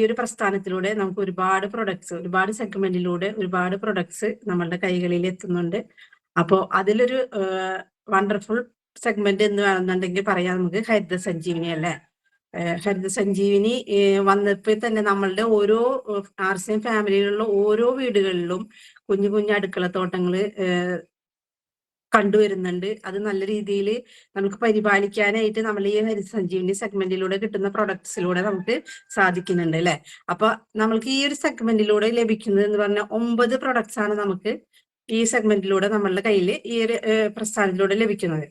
ഈ ഒരു പ്രസ്ഥാനത്തിലൂടെ നമുക്ക് ഒരുപാട് പ്രൊഡക്ട്സ്, ഒരുപാട് സെഗ്മെന്റിലൂടെ ഒരുപാട് പ്രൊഡക്ട്സ് നമ്മളുടെ കൈകളിൽ എത്തുന്നുണ്ട്. അപ്പോൾ അതിലൊരു വണ്ടർഫുൾ സെഗ്മെന്റ് എന്ന് വേണമെന്നുണ്ടെങ്കിൽ പറയാം നമുക്ക് ഹരിത സഞ്ജീവനി അല്ലേ. ഹരിത സഞ്ജീവനി വന്നപ്പോൾ തന്നെ നമ്മളുടെ ഓരോ ആർസിഎം ഫാമിലികളിലുള്ള ഓരോ വീടുകളിലും കുഞ്ഞു കുഞ്ഞു അടുക്കളത്തോട്ടങ്ങള് കണ്ടുവരുന്നുണ്ട്. അത് നല്ല രീതിയിൽ നമുക്ക് പരിപാലിക്കാനായിട്ട് നമ്മൾ ഈ ഹരിത സഞ്ജീവനി സെഗ്മെന്റിലൂടെ കിട്ടുന്ന പ്രൊഡക്ട്സിലൂടെ നമുക്ക് സാധിക്കുന്നുണ്ട് അല്ലെ. അപ്പൊ നമ്മൾക്ക് ഈ ഒരു സെഗ്മെന്റിലൂടെ ലഭിക്കുന്നത് എന്ന് പറഞ്ഞാൽ 9 പ്രൊഡക്ട്സ് ആണ് നമുക്ക് ഈ സെഗ്മെന്റിലൂടെ നമ്മളുടെ കയ്യിൽ ഈ ഒരു പ്രസ്ഥാനത്തിലൂടെ ലഭിക്കുന്നത്.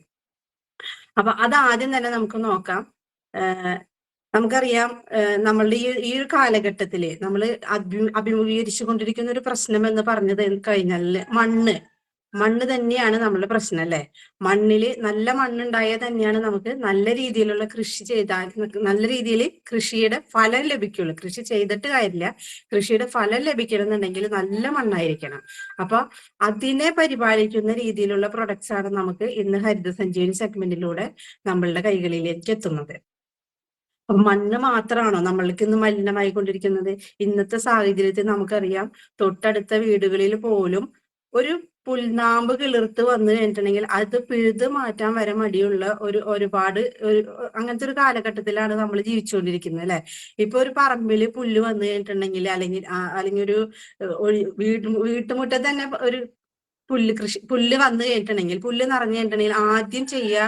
അപ്പൊ അത് ആദ്യം തന്നെ നമുക്ക് നോക്കാം. നമുക്കറിയാം നമ്മളുടെ ഈ ഒരു കാലഘട്ടത്തില് നമ്മൾ അഭിമുഖീകരിച്ചു കൊണ്ടിരിക്കുന്ന ഒരു പ്രശ്നം എന്ന് പറഞ്ഞത് കഴിഞ്ഞാൽ മണ്ണ് തന്നെയാണ് നമ്മളുടെ പ്രശ്നം അല്ലെ. മണ്ണില് നല്ല മണ്ണുണ്ടായാൽ തന്നെയാണ് നമുക്ക് നല്ല രീതിയിലുള്ള കൃഷി ചെയ്താൽ നല്ല രീതിയിൽ കൃഷിയുടെ ഫലം ലഭിക്കുള്ളൂ. കൃഷി ചെയ്തിട്ട് കാര്യമില്ല, കൃഷിയുടെ ഫലം ലഭിക്കണമെന്നുണ്ടെങ്കിൽ നല്ല മണ്ണായിരിക്കണം. അപ്പൊ അതിനെ പരിപാലിക്കുന്ന രീതിയിലുള്ള പ്രൊഡക്ട്സ് ആണ് നമുക്ക് ഇന്ന് ഹരിത സഞ്ജീവനി സെഗ്മെന്റിലൂടെ നമ്മളുടെ കൈകളിലേക്ക് എത്തുന്നത്. അപ്പൊ മണ്ണ് മാത്രമാണോ നമ്മൾക്ക് ഇന്ന് മലിനമായിക്കൊണ്ടിരിക്കുന്നത്? ഇന്നത്തെ സാഹചര്യത്തിൽ നമുക്കറിയാം തൊട്ടടുത്ത വീടുകളിൽ പോലും ഒരു പുൽനാമ്പ് കിളിർത്ത് വന്നു കഴിഞ്ഞിട്ടുണ്ടെങ്കിൽ അത് പിഴുത് മാറ്റാൻ വരെ മടിയുള്ള ഒരുപാട് അങ്ങനത്തെ ഒരു കാലഘട്ടത്തിലാണ് നമ്മൾ ജീവിച്ചുകൊണ്ടിരിക്കുന്നത് അല്ലെ. ഇപ്പൊ ഒരു പറമ്പില് പുല്ല് വന്നു കഴിഞ്ഞിട്ടുണ്ടെങ്കിൽ അല്ലെങ്കിൽ ഒരു വീട്ടുമുറ്റത്ത് തന്നെ ഒരു പുല്ല് വന്നു കഴിഞ്ഞിട്ടുണ്ടെങ്കിൽ, പുല്ല് നിറഞ്ഞു കഴിഞ്ഞിട്ടുണ്ടെങ്കിൽ ആദ്യം ചെയ്യുക,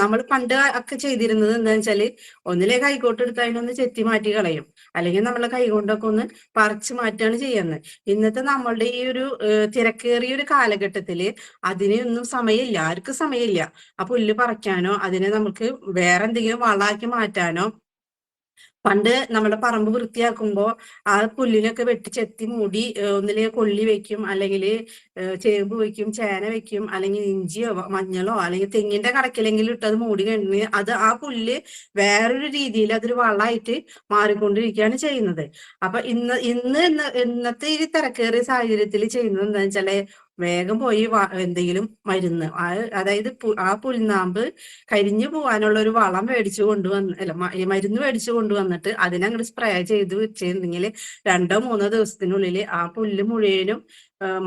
നമ്മൾ പണ്ട് ഒക്കെ ചെയ്തിരുന്നത് എന്താണെന്ന് വെച്ചാല് ഒന്നിലെ കൈക്കോട്ട് എടുത്ത് അതിനൊന്ന് ചെത്തി മാറ്റി കളയും, അല്ലെങ്കിൽ നമ്മളെ കൈകൊണ്ടൊക്കെ ഒന്ന് പറിച്ചു മാറ്റുകയാണ് ചെയ്യുന്നത്. ഇന്നത്തെ നമ്മളുടെ ഈ ഒരു തിരക്കേറിയ ഒരു കാലഘട്ടത്തില് അതിനൊന്നും സമയമില്ല, ആർക്കും സമയമില്ല. ആ പുല്ല് പറിക്കാനോ അതിനെ നമുക്ക് വേറെ എന്തെങ്കിലും വളമാക്കി മാറ്റാനോ. പണ്ട് നമ്മുടെ പറമ്പ് വൃത്തിയാക്കുമ്പോ ആ പുല്ലിനൊക്കെ വെട്ടി ചെത്തി മൂടി ഒന്നിലെ കൊള്ളി വെക്കും, അല്ലെങ്കിൽ ചേമ്പ് വെക്കും, ചേന വെക്കും, അല്ലെങ്കിൽ ഇഞ്ചിയോ മഞ്ഞളോ അല്ലെങ്കിൽ തെങ്ങിന്റെ കടക്കിലെങ്കിലും ഇട്ടത് മൂടി കഴിഞ്ഞ് അത് ആ പുല്ല് വേറൊരു രീതിയിൽ അതൊരു വളമായിട്ട് മാറിക്കൊണ്ടിരിക്കുകയാണ് ചെയ്യുന്നത്. അപ്പൊ ഇന്നത്തെ ഈ തിരക്കേറിയ സാഹചര്യത്തിൽ ചെയ്യുന്നത് എന്താണെന്ന് വെച്ചാല് വേഗം പോയി എന്തെങ്കിലും മരുന്ന്, അതായത് ആ പുൽനാമ്പ് കരിഞ്ഞു പോകാനുള്ള ഒരു വളം മേടിച്ചു കൊണ്ടുവന്ന് മരുന്ന് മേടിച്ചു കൊണ്ടുവന്നിട്ട് അതിനങ്ങോട്ട് സ്പ്രേ ചെയ്ത് വെച്ചിട്ടുണ്ടെങ്കിൽ 2-3 ദിവസത്തിനുള്ളിൽ ആ പുല്ല് മുഴുവനും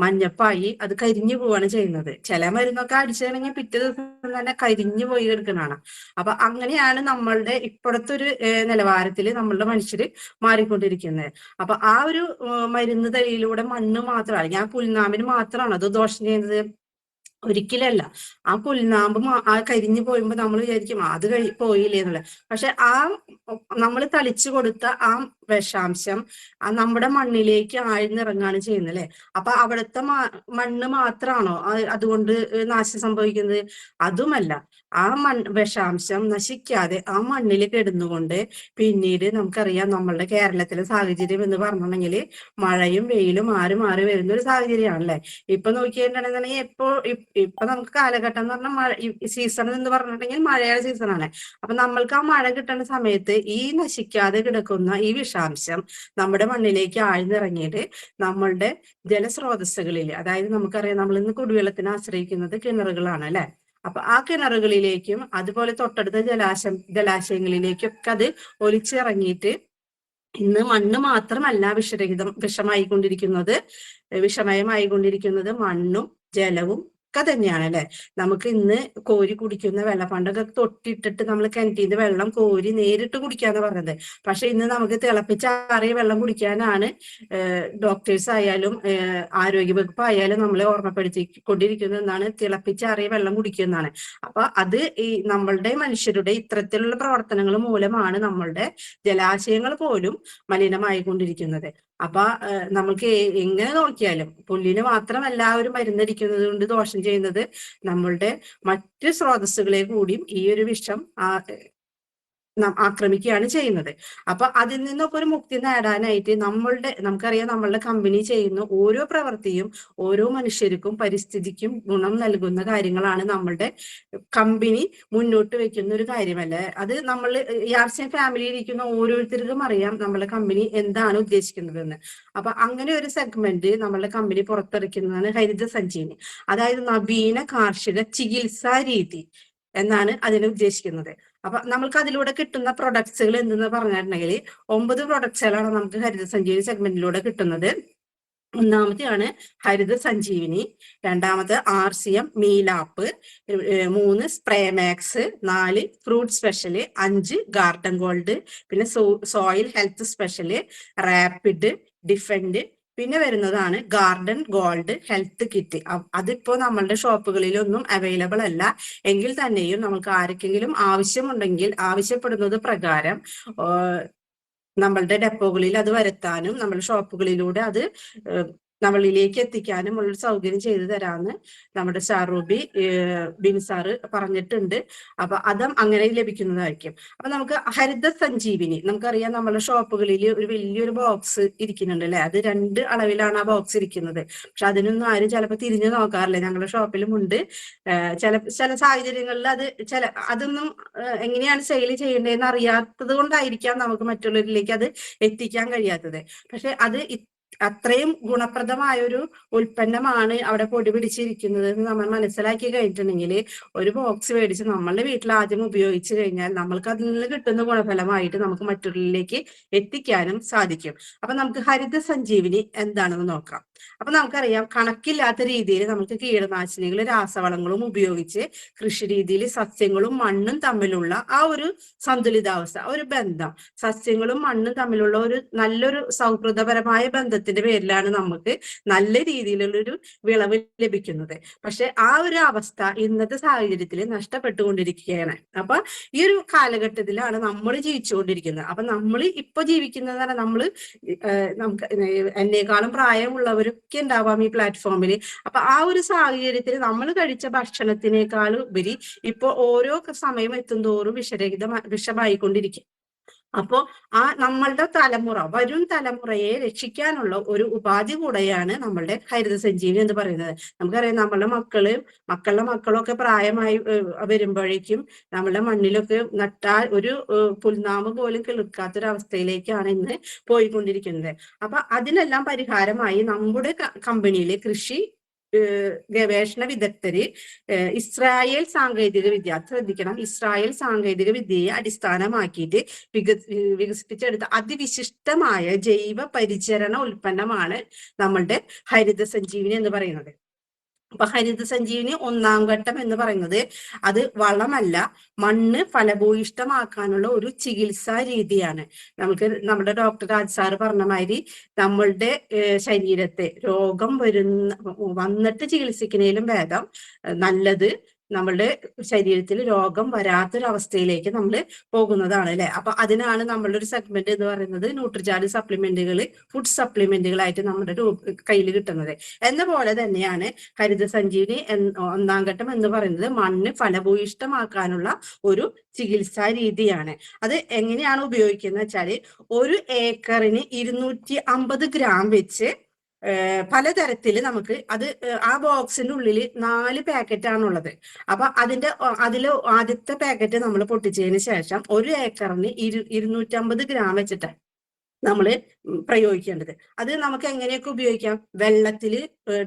മഞ്ഞപ്പായി അത് കരിഞ്ഞു പോവാണ് ചെയ്യുന്നത്. ചില മരുന്നൊക്കെ അടിച്ചിട്ടുണ്ടെങ്കിൽ പിറ്റേ ദിവസം തന്നെ കരിഞ്ഞു പോയി എടുക്കുന്നതാണ്. അപ്പൊ അങ്ങനെയാണ് നമ്മളുടെ ഇപ്പോഴത്തെ ഒരു നിലവാരത്തിൽ നമ്മളുടെ മനുഷ്യര് മാറിക്കൊണ്ടിരിക്കുന്നത്. അപ്പൊ ആ ഒരു മരുന്ന് തൈയിലൂടെ മണ്ണ് മാത്രമാണ്, ഞാൻ പുൽനാമ്പിന് മാത്രമാണ് അത് ദോഷം ചെയ്യുന്നത്? ഒരിക്കലല്ല. ആ പുൽനാമ്പ് ആ കരിഞ്ഞു പോയുമ്പോ നമ്മൾ വിചാരിക്കും അത് പോയില്ലേ എന്നുള്ളത്. പക്ഷെ ആ നമ്മൾ തളിച്ചു കൊടുത്ത ആ വിഷാംശം നമ്മുടെ മണ്ണിലേക്ക് ആഴ്ന്നിറങ്ങാണ് ചെയ്യുന്നത് അല്ലെ. അപ്പൊ അവിടുത്തെ മണ്ണ് മാത്രമാണോ അതുകൊണ്ട് നാശം സംഭവിക്കുന്നത്? അതുമല്ല. ആ വിഷാംശം നശിക്കാതെ ആ മണ്ണിൽ കിടന്നുകൊണ്ട് പിന്നീട് നമുക്കറിയാം നമ്മളുടെ കേരളത്തിലെ സാഹചര്യം എന്ന് പറഞ്ഞിട്ടുണ്ടെങ്കിൽ മഴയും വെയിലും മാറി മാറി വരുന്ന ഒരു സാഹചര്യമാണല്ലേ. ഇപ്പൊ നോക്കിയിട്ടുണ്ടെന്നുണ്ടെങ്കിൽ ഇപ്പൊ നമുക്ക് കാലഘട്ടം എന്ന് പറഞ്ഞാൽ മഴ സീസൺ എന്ന് പറഞ്ഞിട്ടുണ്ടെങ്കിൽ മഴയുടെ സീസണാണ്. അപ്പൊ നമ്മൾക്ക് ആ മഴ കിട്ടുന്ന സമയത്ത് ഈ നശിക്കാതെ കിടക്കുന്ന ഈ വിഷാംശം നമ്മുടെ മണ്ണിലേക്ക് ആഴ്ന്നിറങ്ങിയിട്ട് നമ്മളുടെ ജലസ്രോതസ്സുകളിൽ, അതായത് നമുക്കറിയാം നമ്മൾ ഇന്ന് കുടിവെള്ളത്തിന് ആശ്രയിക്കുന്നത് കിണറുകളാണ് അല്ലെ. അപ്പൊ ആ കിണറുകളിലേക്കും അതുപോലെ തൊട്ടടുത്ത ജലാശയങ്ങളിലേക്കൊക്കെ അത് ഒലിച്ചിറങ്ങിയിട്ട് ഇന്ന് മണ്ണ് മാത്രമല്ല വിഷമയമായിക്കൊണ്ടിരിക്കുന്നത് മണ്ണും ജലവും ഒക്കെ തന്നെയാണ് അല്ലെ. നമുക്ക് ഇന്ന് കോരി കുടിക്കുന്ന വെള്ളം, പണ്ടൊക്കെ തൊട്ടിട്ടിട്ട് നമ്മൾ കിണറ്റിന്റെ വെള്ളം കോരി നേരിട്ട് കുടിക്കാന്ന് പറഞ്ഞത്. പക്ഷെ ഇന്ന് നമുക്ക് തിളപ്പിച്ചാറിയ വെള്ളം കുടിക്കാനാണ് ഡോക്ടേഴ്സ് ആയാലും ആരോഗ്യവകുപ്പ് ആയാലും നമ്മളെ ഓർമ്മപ്പെടുത്തിക്കൊണ്ടിരിക്കുന്നത് എന്നാണ്, തിളപ്പിച്ചാറിയ വെള്ളം കുടിക്കുന്നതാണ്. അപ്പൊ അത് ഈ നമ്മളുടെ മനുഷ്യരുടെ ഇത്തരത്തിലുള്ള പ്രവർത്തനങ്ങൾ മൂലമാണ് നമ്മളുടെ ജലാശയങ്ങൾ പോലും മലിനമായിക്കൊണ്ടിരിക്കുന്നത്. അപ്പൊ നമുക്ക് എങ്ങനെ നോക്കിയാലും പുല്ലിന് മാത്രമല്ല ഒരു മരുന്നടിക്കുന്നത് കൊണ്ട് ദോഷം ചെയ്യുന്നത് നമ്മളുടെ മറ്റു സ്രോതസ്സുകളെ കൂടിയും ഈ ഒരു വിഷം ആക്രമിക്കുകയാണ് ചെയ്യുന്നത്. അപ്പൊ അതിൽ നിന്നൊക്കെ ഒരു മുക്തി നേടാനായിട്ട് നമുക്കറിയാം നമ്മളുടെ കമ്പനി ചെയ്യുന്ന ഓരോ പ്രവൃത്തിയും ഓരോ മനുഷ്യർക്കും പരിസ്ഥിതിക്കും ഗുണം നൽകുന്ന കാര്യങ്ങളാണ് നമ്മളുടെ കമ്പനി മുന്നോട്ട് വെക്കുന്ന ഒരു കാര്യമല്ല. അത് നമ്മൾ ആർസിഎം ഫാമിലിയിൽ ഇരിക്കുന്ന ഓരോരുത്തർക്കും അറിയാം നമ്മളെ കമ്പനി എന്താണ് ഉദ്ദേശിക്കുന്നതെന്ന്. അപ്പൊ അങ്ങനെ ഒരു സെഗ്മെന്റ് നമ്മളുടെ കമ്പനി പുറത്തിറക്കുന്നതാണ് ഹരിത സഞ്ജീവനി, അതായത് നവീന കാർഷിക ചികിത്സാ രീതി എന്നാണ് അതിനെ ഉദ്ദേശിക്കുന്നത്. അപ്പൊ നമുക്ക് അതിലൂടെ കിട്ടുന്ന പ്രൊഡക്ട്സുകൾ എന്തെന്ന് പറഞ്ഞിട്ടുണ്ടെങ്കിൽ 9 പ്രൊഡക്ട്സുകളാണ് നമുക്ക് ഹരിത സഞ്ജീവനി സെഗ്മെന്റിലൂടെ കിട്ടുന്നത്. ഒന്നാമത്തെയാണ് ഹരിത സഞ്ജീവിനി, രണ്ടാമത് RCM മീലാപ്പ്, 3 Spraymax, 4 fruit special, 5 garden gold, പിന്നെ soil health special, rapid, defend, പിന്നെ വരുന്നതാണ് ഗാർഡൻ ഗോൾഡ് ഹെൽത്ത് കിറ്റ്. അതിപ്പോ നമ്മളുടെ ഷോപ്പുകളിലൊന്നും അവൈലബിൾ അല്ല. എങ്കിൽ തന്നെയും നമുക്ക് ആർക്കെങ്കിലും ആവശ്യമുണ്ടെങ്കിൽ ആവശ്യപ്പെടുന്നത് പ്രകാരം നമ്മളുടെ ഡെപ്പോകളിൽ അത് വരുത്താനും നമ്മുടെ ഷോപ്പുകളിലൂടെ അത് നമ്മളിലേക്ക് എത്തിക്കാനും ഉള്ള സൗകര്യം ചെയ്തു തരാമെന്ന് നമ്മുടെ ഷാറൂബി ബിൻസാറ് പറഞ്ഞിട്ടുണ്ട്. അപ്പൊ അതും അങ്ങനെ ലഭിക്കുന്നതായിരിക്കും. അപ്പൊ നമുക്ക് ഹരിത സഞ്ജീവിനി നമുക്കറിയാം, നമ്മുടെ ഷോപ്പുകളിൽ ഒരു വലിയൊരു ബോക്സ് ഇരിക്കുന്നുണ്ട് അല്ലെ, അത് 2 അളവിലാണ് ആ ബോക്സ് ഇരിക്കുന്നത്. പക്ഷെ അതിനൊന്നും ആരും ചിലപ്പോൾ തിരിഞ്ഞു നോക്കാറില്ല. ഞങ്ങളുടെ ഷോപ്പിലും ഉണ്ട്. ചില സാഹചര്യങ്ങളിൽ അതൊന്നും എങ്ങനെയാണ് സെയിൽ ചെയ്യേണ്ടതെന്ന് അറിയാത്തത് കൊണ്ടായിരിക്കാം നമുക്ക് മറ്റുള്ളവരിലേക്ക് അത് എത്തിക്കാൻ കഴിയാത്തത്. പക്ഷെ അത് അത്രയും ഗുണപ്രദമായ ഒരു ഉൽപ്പന്നമാണ് അവിടെ പൊടി പിടിച്ചിരിക്കുന്നത് എന്ന് നമ്മൾ മനസ്സിലാക്കി കഴിഞ്ഞിട്ടുണ്ടെങ്കിൽ ഒരു ബോക്സ് മേടിച്ച് നമ്മളുടെ വീട്ടിൽ ആദ്യം ഉപയോഗിച്ച് കഴിഞ്ഞാൽ നമ്മൾക്ക് അതിൽ നിന്ന് കിട്ടുന്ന ഗുണഫലമായിട്ട് നമുക്ക് മറ്റുള്ളവരിലേക്ക് എത്തിക്കാനും സാധിക്കും. അപ്പൊ നമുക്ക് ഹരിത സഞ്ജീവിനി എന്താണെന്ന് നോക്കാം. അപ്പൊ നമുക്കറിയാം, കണക്കില്ലാത്ത രീതിയിൽ നമുക്ക് കീടനാശിനികളും രാസവളങ്ങളും ഉപയോഗിച്ച് കൃഷി രീതിയിൽ സസ്യങ്ങളും മണ്ണും തമ്മിലുള്ള ആ ഒരു സന്തുലിതാവസ്ഥ, ഒരു ബന്ധം, സസ്യങ്ങളും മണ്ണും തമ്മിലുള്ള ഒരു നല്ലൊരു സൗഹൃദപരമായ ബന്ധത്തിന്റെ പേരിലാണ് നമുക്ക് നല്ല രീതിയിലുള്ളൊരു വിളവ് ലഭിക്കുന്നത്. പക്ഷെ ആ ഒരു അവസ്ഥ ഇന്നത്തെ സാഹചര്യത്തിൽ നഷ്ടപ്പെട്ടുകൊണ്ടിരിക്കുകയാണ്. അപ്പൊ ഈ ഒരു കാലഘട്ടത്തിലാണ് നമ്മൾ ജീവിച്ചുകൊണ്ടിരിക്കുന്നത്. അപ്പൊ നമ്മൾ ഇപ്പൊ ജീവിക്കുന്നതാണ് നമുക്ക് എന്നേക്കാളും പ്രായമുള്ളവരൊക്കെ ഉണ്ടാവാം ഈ പ്ലാറ്റ്ഫോമിൽ. അപ്പൊ ആ ഒരു സാഹചര്യത്തിൽ നമ്മൾ കഴിച്ച ഭക്ഷണത്തിനേക്കാൾ ഉപരി ഇപ്പൊ ഓരോ സമയം എത്തുന്തോറും വിഷമായിക്കൊണ്ടിരിക്കും. അപ്പോ നമ്മളുടെ വരും തലമുറയെ രക്ഷിക്കാനുള്ള ഒരു ഉപാധി കൂടെയാണ് നമ്മളുടെ ഹരിത സഞ്ജീവനി എന്ന് പറയുന്നത്. നമുക്കറിയാം, നമ്മളുടെ മക്കളുടെ മക്കളൊക്കെ പ്രായമായി വരുമ്പോഴേക്കും നമ്മളുടെ മണ്ണിലൊക്കെ നട്ടാൽ ഒരു പുൽനാമ്പ് പോലും കിളുക്കാത്തൊരവസ്ഥയിലേക്കാണ് ഇന്ന് പോയിക്കൊണ്ടിരിക്കുന്നത്. അപ്പൊ അതിനെല്ലാം പരിഹാരമായി നമ്മുടെ കമ്പനിയിലെ കൃഷി ഗവേഷണ വിദഗ്ധര് ഇസ്രായേൽ സാങ്കേതിക വിദ്യ, ശ്രദ്ധിക്കണം, ഇസ്രായേൽ സാങ്കേതിക വിദ്യയെ അടിസ്ഥാനമാക്കിയിട്ട് വികസിപ്പിച്ചെടുത്ത അതിവിശിഷ്ടമായ ജൈവ പരിചരണ ഉൽപ്പന്നമാണ് നമ്മളുടെ ഹരിത സഞ്ജീവനി എന്ന് പറയുന്നത്. അപ്പൊ ഹരിത സഞ്ജീവനി 1-ാം ഘട്ടം എന്ന് പറയുന്നത് അത് വളമല്ല, മണ്ണ് ഫലഭൂയിഷ്ടമാക്കാനുള്ള ഒരു ചികിത്സാ രീതിയാണ്. നമ്മുടെ ഡോക്ടർ രാജ് സാറ് പറഞ്ഞ മാതിരി നമ്മളുടെ ശരീരത്തെ രോഗം വന്നിട്ട് ചികിത്സിക്കുന്നതിലും ഭേദം നല്ലത് നമ്മളുടെ ശരീരത്തിൽ രോഗം വരാത്തൊരവസ്ഥയിലേക്ക് നമ്മൾ പോകുന്നതാണ് അല്ലെ. അപ്പൊ അതിനാണ് നമ്മളുടെ ഒരു സെഗ്മെന്റ് എന്ന് പറയുന്നത് ന്യൂട്രിജാർഡ് സപ്ലിമെന്റുകൾ, ഫുഡ് സപ്ലിമെന്റുകളായിട്ട് നമ്മുടെ കയ്യിൽ കിട്ടുന്നത്. എന്ന പോലെ തന്നെയാണ് ഹരിത സഞ്ജീവനി 1-ാം ഘട്ടം എന്ന് പറയുന്നത് മണ്ണ് ഫലഭൂയിഷ്ടമാക്കാനുള്ള ഒരു ചികിത്സാ രീതിയാണ്. അത് എങ്ങനെയാണ് ഉപയോഗിക്കുന്നത് വെച്ചാല്, 1 ഏക്കറിന് 250 ഗ്രാം വെച്ച് പലതരത്തില് നമുക്ക് അത് ആ ബോക്സിന്റെ ഉള്ളിൽ 4 പാക്കറ്റ് ആണുള്ളത്. അപ്പൊ അതിൽ ആദ്യത്തെ പാക്കറ്റ് നമ്മൾ പൊട്ടിച്ചതിന് ശേഷം 1 ഏക്കറിന് 250 ഗ്രാം വെച്ചിട്ട് നമ്മൾ പ്രയോഗിക്കേണ്ടത്. അത് നമുക്ക് എങ്ങനെയൊക്കെ ഉപയോഗിക്കാം? വെള്ളത്തിൽ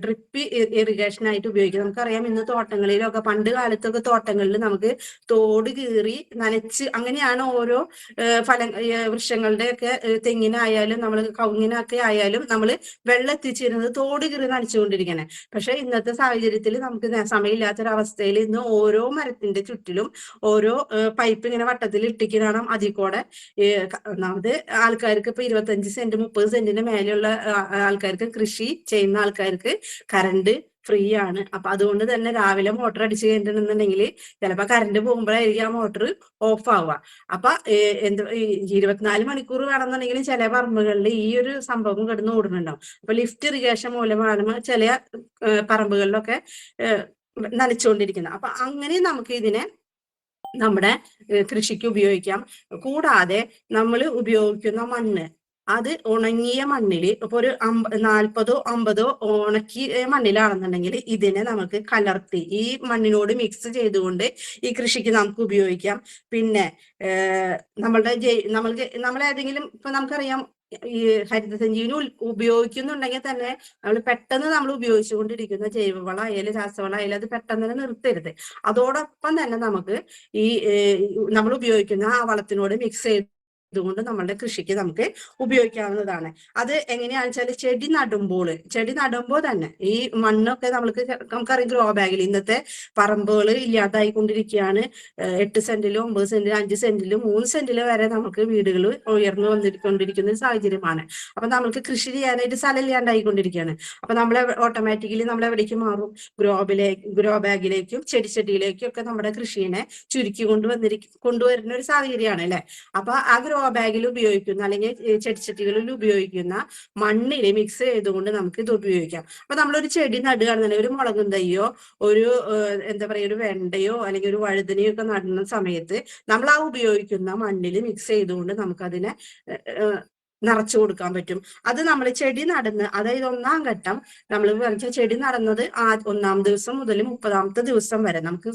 ഡ്രിപ്പ് ഇറിഗേഷൻ ആയിട്ട് ഉപയോഗിക്കാം. നമുക്കറിയാം, ഇന്ന് തോട്ടങ്ങളിലൊക്കെ പണ്ട് കാലത്തൊക്കെ തോട്ടങ്ങളിൽ നമുക്ക് തോട് കീറി നനച്ച് അങ്ങനെയാണ് ഓരോ വൃക്ഷങ്ങളുടെ ഒക്കെ തെങ്ങിനായാലും നമ്മൾ കവുങ്ങിനൊക്കെ ആയാലും നമ്മൾ വെള്ളം എത്തിച്ചിരുന്നത് തോട് കീറി നനച്ചുകൊണ്ടിരിക്കണേ. പക്ഷെ ഇന്നത്തെ സാഹചര്യത്തിൽ നമുക്ക് സമയമില്ലാത്തൊരവസ്ഥയിൽ ഇന്ന് ഓരോ മരത്തിന്റെ ചുറ്റിലും ഓരോ പൈപ്പ് ഇങ്ങനെ വട്ടത്തിൽ ഇട്ടിക്കണം. അതിൽ കൂടെ ഒന്നാമത് ആൾക്കാർക്ക് ഇപ്പൊ 25 സെന്റ് 30 സെന്റിന് മേലെയുള്ള ആൾക്കാർക്ക്, കൃഷി ചെയ്യുന്ന ആൾക്കാർക്ക് കറണ്ട് ഫ്രീ ആണ്. അപ്പൊ അതുകൊണ്ട് തന്നെ രാവിലെ മോട്ടർ അടിച്ചു കഴിഞ്ഞിട്ടുണ്ടെന്നുണ്ടെങ്കിൽ ചിലപ്പോൾ കറണ്ട് പോകുമ്പോഴായിരിക്കും ആ മോട്ടർ ഓഫ് ആവുക. അപ്പൊ 24 മണിക്കൂർ വേണമെന്നുണ്ടെങ്കിൽ ചില പറമ്പുകളിൽ ഈ ഒരു സംഭവം കിടന്ന് ഓടുന്നുണ്ടാവും. അപ്പൊ ലിഫ്റ്റ് ഇറിഗേഷൻ മൂലമാണ് ചില പറമ്പുകളിലൊക്കെ നനച്ചുകൊണ്ടിരിക്കുന്നത്. അപ്പൊ അങ്ങനെ നമുക്ക് ഇതിനെ നമ്മുടെ കൃഷിക്ക് ഉപയോഗിക്കാം. കൂടാതെ നമ്മൾ ഉപയോഗിക്കുന്ന മണ്ണ്, അത് ഉണങ്ങിയ മണ്ണിൽ ഇപ്പൊ ഒരു 40-ഓ 50-ഓ ഉണക്കിയ മണ്ണിലാണെന്നുണ്ടെങ്കിൽ ഇതിനെ നമുക്ക് കലർത്തി ഈ മണ്ണിനോട് മിക്സ് ചെയ്തുകൊണ്ട് ഈ കൃഷിക്ക് നമുക്ക് ഉപയോഗിക്കാം. പിന്നെ നമ്മളേതെങ്കിലും ഇപ്പൊ നമുക്കറിയാം, ഈ ഹരിതസഞ്ജീവനി ഉപയോഗിക്കുന്നുണ്ടെങ്കിൽ തന്നെ നമ്മൾ ഉപയോഗിച്ചുകൊണ്ടിരിക്കുന്ന ജൈവവളം ആയാലും രാസവളം ആയാലും അത് പെട്ടെന്ന് തന്നെ നിർത്തരുത്. അതോടൊപ്പം തന്നെ നമുക്ക് ഈ നമ്മൾ ഉപയോഗിക്കുന്ന ആ വളത്തിനോട് മിക്സ് ചെയ്തുകൊണ്ട് നമ്മളുടെ കൃഷിക്ക് നമുക്ക് ഉപയോഗിക്കാവുന്നതാണ്. അത് എങ്ങനെയാണെന്ന് വെച്ചാൽ ചെടി നടുമ്പോൾ തന്നെ ഈ മണ്ണൊക്കെ നമുക്കറിയാം ഗ്രോ ബാഗിൽ ഇന്നത്തെ പറമ്പുകൾ ഇല്ലാതായിക്കൊണ്ടിരിക്കുകയാണ്. 8 സെന്റിലും 9 സെന്റിലും 5 സെന്റിലും 3 സെന്റിലും വരെ നമുക്ക് വീടുകൾ ഉയർന്നു വന്നിരിക്കൊണ്ടിരിക്കുന്ന ഒരു സാഹചര്യമാണ്. അപ്പൊ നമുക്ക് കൃഷി ചെയ്യാനായിട്ട് സ്ഥലം ഇല്ലാണ്ടായിക്കൊണ്ടിരിക്കുകയാണ്. അപ്പൊ നമ്മൾ ഓട്ടോമാറ്റിക്കലി നമ്മൾ എവിടേക്ക് മാറും? ഗ്രോ ബാഗിലേക്കും ചെടിച്ചട്ടിയിലേക്കും ഒക്കെ നമ്മുടെ കൃഷിയെ ചുരുക്കി കൊണ്ടുവരുന്ന ഒരു സാഹചര്യമാണ് അല്ലെ. അപ്പൊ ആ ഗ്രോ ബാഗിൽ ഉപയോഗിക്കുന്ന അല്ലെങ്കിൽ ചെടിച്ചട്ടികളിൽ ഉപയോഗിക്കുന്ന മണ്ണിനെ മിക്സ് ചെയ്തുകൊണ്ട് നമുക്ക് ഇത് ഉപയോഗിക്കാം. അപ്പൊ നമ്മളൊരു ചെടി നടുകയാണെന്നുണ്ടെങ്കിൽ ഒരു മുളകും തയ്യോ ഒരു എന്താ പറയുക ഒരു വെണ്ടയോ അല്ലെങ്കിൽ ഒരു വഴുതനയോ ഒക്കെ നടുന്ന സമയത്ത് നമ്മൾ ആ ഉപയോഗിക്കുന്ന മണ്ണിൽ മിക്സ് ചെയ്തുകൊണ്ട് നമുക്കതിനെ നിറച്ചു കൊടുക്കാൻ പറ്റും. അത് നമ്മൾ ചെടി നടുന്ന അതായത് 1-ാം ഘട്ടം നമ്മൾ പറഞ്ഞ ചെടി നടുന്നത് 1-ാം ദിവസം മുതൽ 30-ാമത്തെ ദിവസം വരെ നമുക്ക്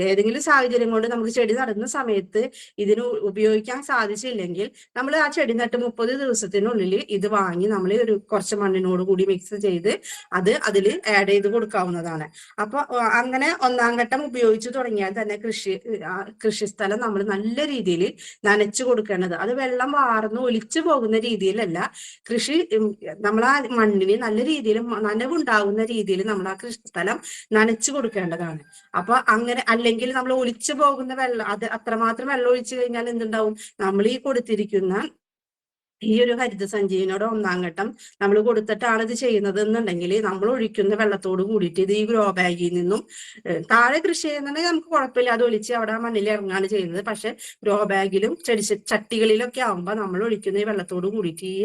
ഏതെങ്കിലും സാഹചര്യം കൊണ്ട് നമുക്ക് ചെടി നടുന്ന സമയത്ത് ഇതിന് ഉപയോഗിക്കാൻ സാധിച്ചില്ലെങ്കിൽ നമ്മൾ ആ ചെടി നട്ട് 30 ദിവസത്തിനുള്ളിൽ ഇത് വാങ്ങി നമ്മൾ കുറച്ച് മണ്ണിനോട് കൂടി മിക്സ് ചെയ്ത് അതിൽ ആഡ് ചെയ്ത് കൊടുക്കാവുന്നതാണ്. അപ്പൊ അങ്ങനെ 1-ാം ഘട്ടം ഉപയോഗിച്ച് തുടങ്ങിയാൽ തന്നെ കൃഷിസ്ഥലം നമ്മൾ നല്ല രീതിയിൽ നനച്ചു കൊടുക്കേണ്ടത്. അത് വെള്ളം വാർന്ന് ഒലിച്ചു പോകുന്ന രീതിയിലല്ല, നമ്മൾ ആ മണ്ണിന് നല്ല രീതിയിൽ നനവുണ്ടാകുന്ന രീതിയിൽ നമ്മൾ ആ കൃഷിസ്ഥലം നനച്ചു കൊടുക്കേണ്ടതാണ്. അപ്പൊ അങ്ങനെ അല്ലെങ്കിൽ നമ്മൾ ഒലിച്ചു പോകുന്ന വെള്ളം അത് അത്രമാത്രം വെള്ളം ഒഴിച്ചു കഴിഞ്ഞാൽ എന്തുണ്ടാവും? നമ്മൾ ഈ കൊടുത്തിരിക്കുന്ന ഈ ഒരു ഹരിതസഞ്ജീവനിയുടെ 1-ാം ഘട്ടം നമ്മൾ കൊടുത്തിട്ടാണ് ഇത് ചെയ്യുന്നത് എന്നുണ്ടെങ്കിൽ നമ്മൾ ഒഴിക്കുന്ന വെള്ളത്തോട് കൂടിയിട്ട് ഇത് ഈ ഗ്രോ ബാഗിൽ നിന്നും താഴെ കൃഷി ചെയ്യുന്നുണ്ടെങ്കിൽ നമുക്ക് കുഴപ്പമില്ല, അത് ഒലിച്ച് അവിടെ മണ്ണിൽ ഇറങ്ങാണ് ചെയ്യുന്നത്. പക്ഷെ ഗ്രോ ബാഗിലും ചട്ടികളിലൊക്കെ ആകുമ്പോൾ നമ്മൾ ഒഴിക്കുന്ന ഈ വെള്ളത്തോട് കൂടിയിട്ട് ഈ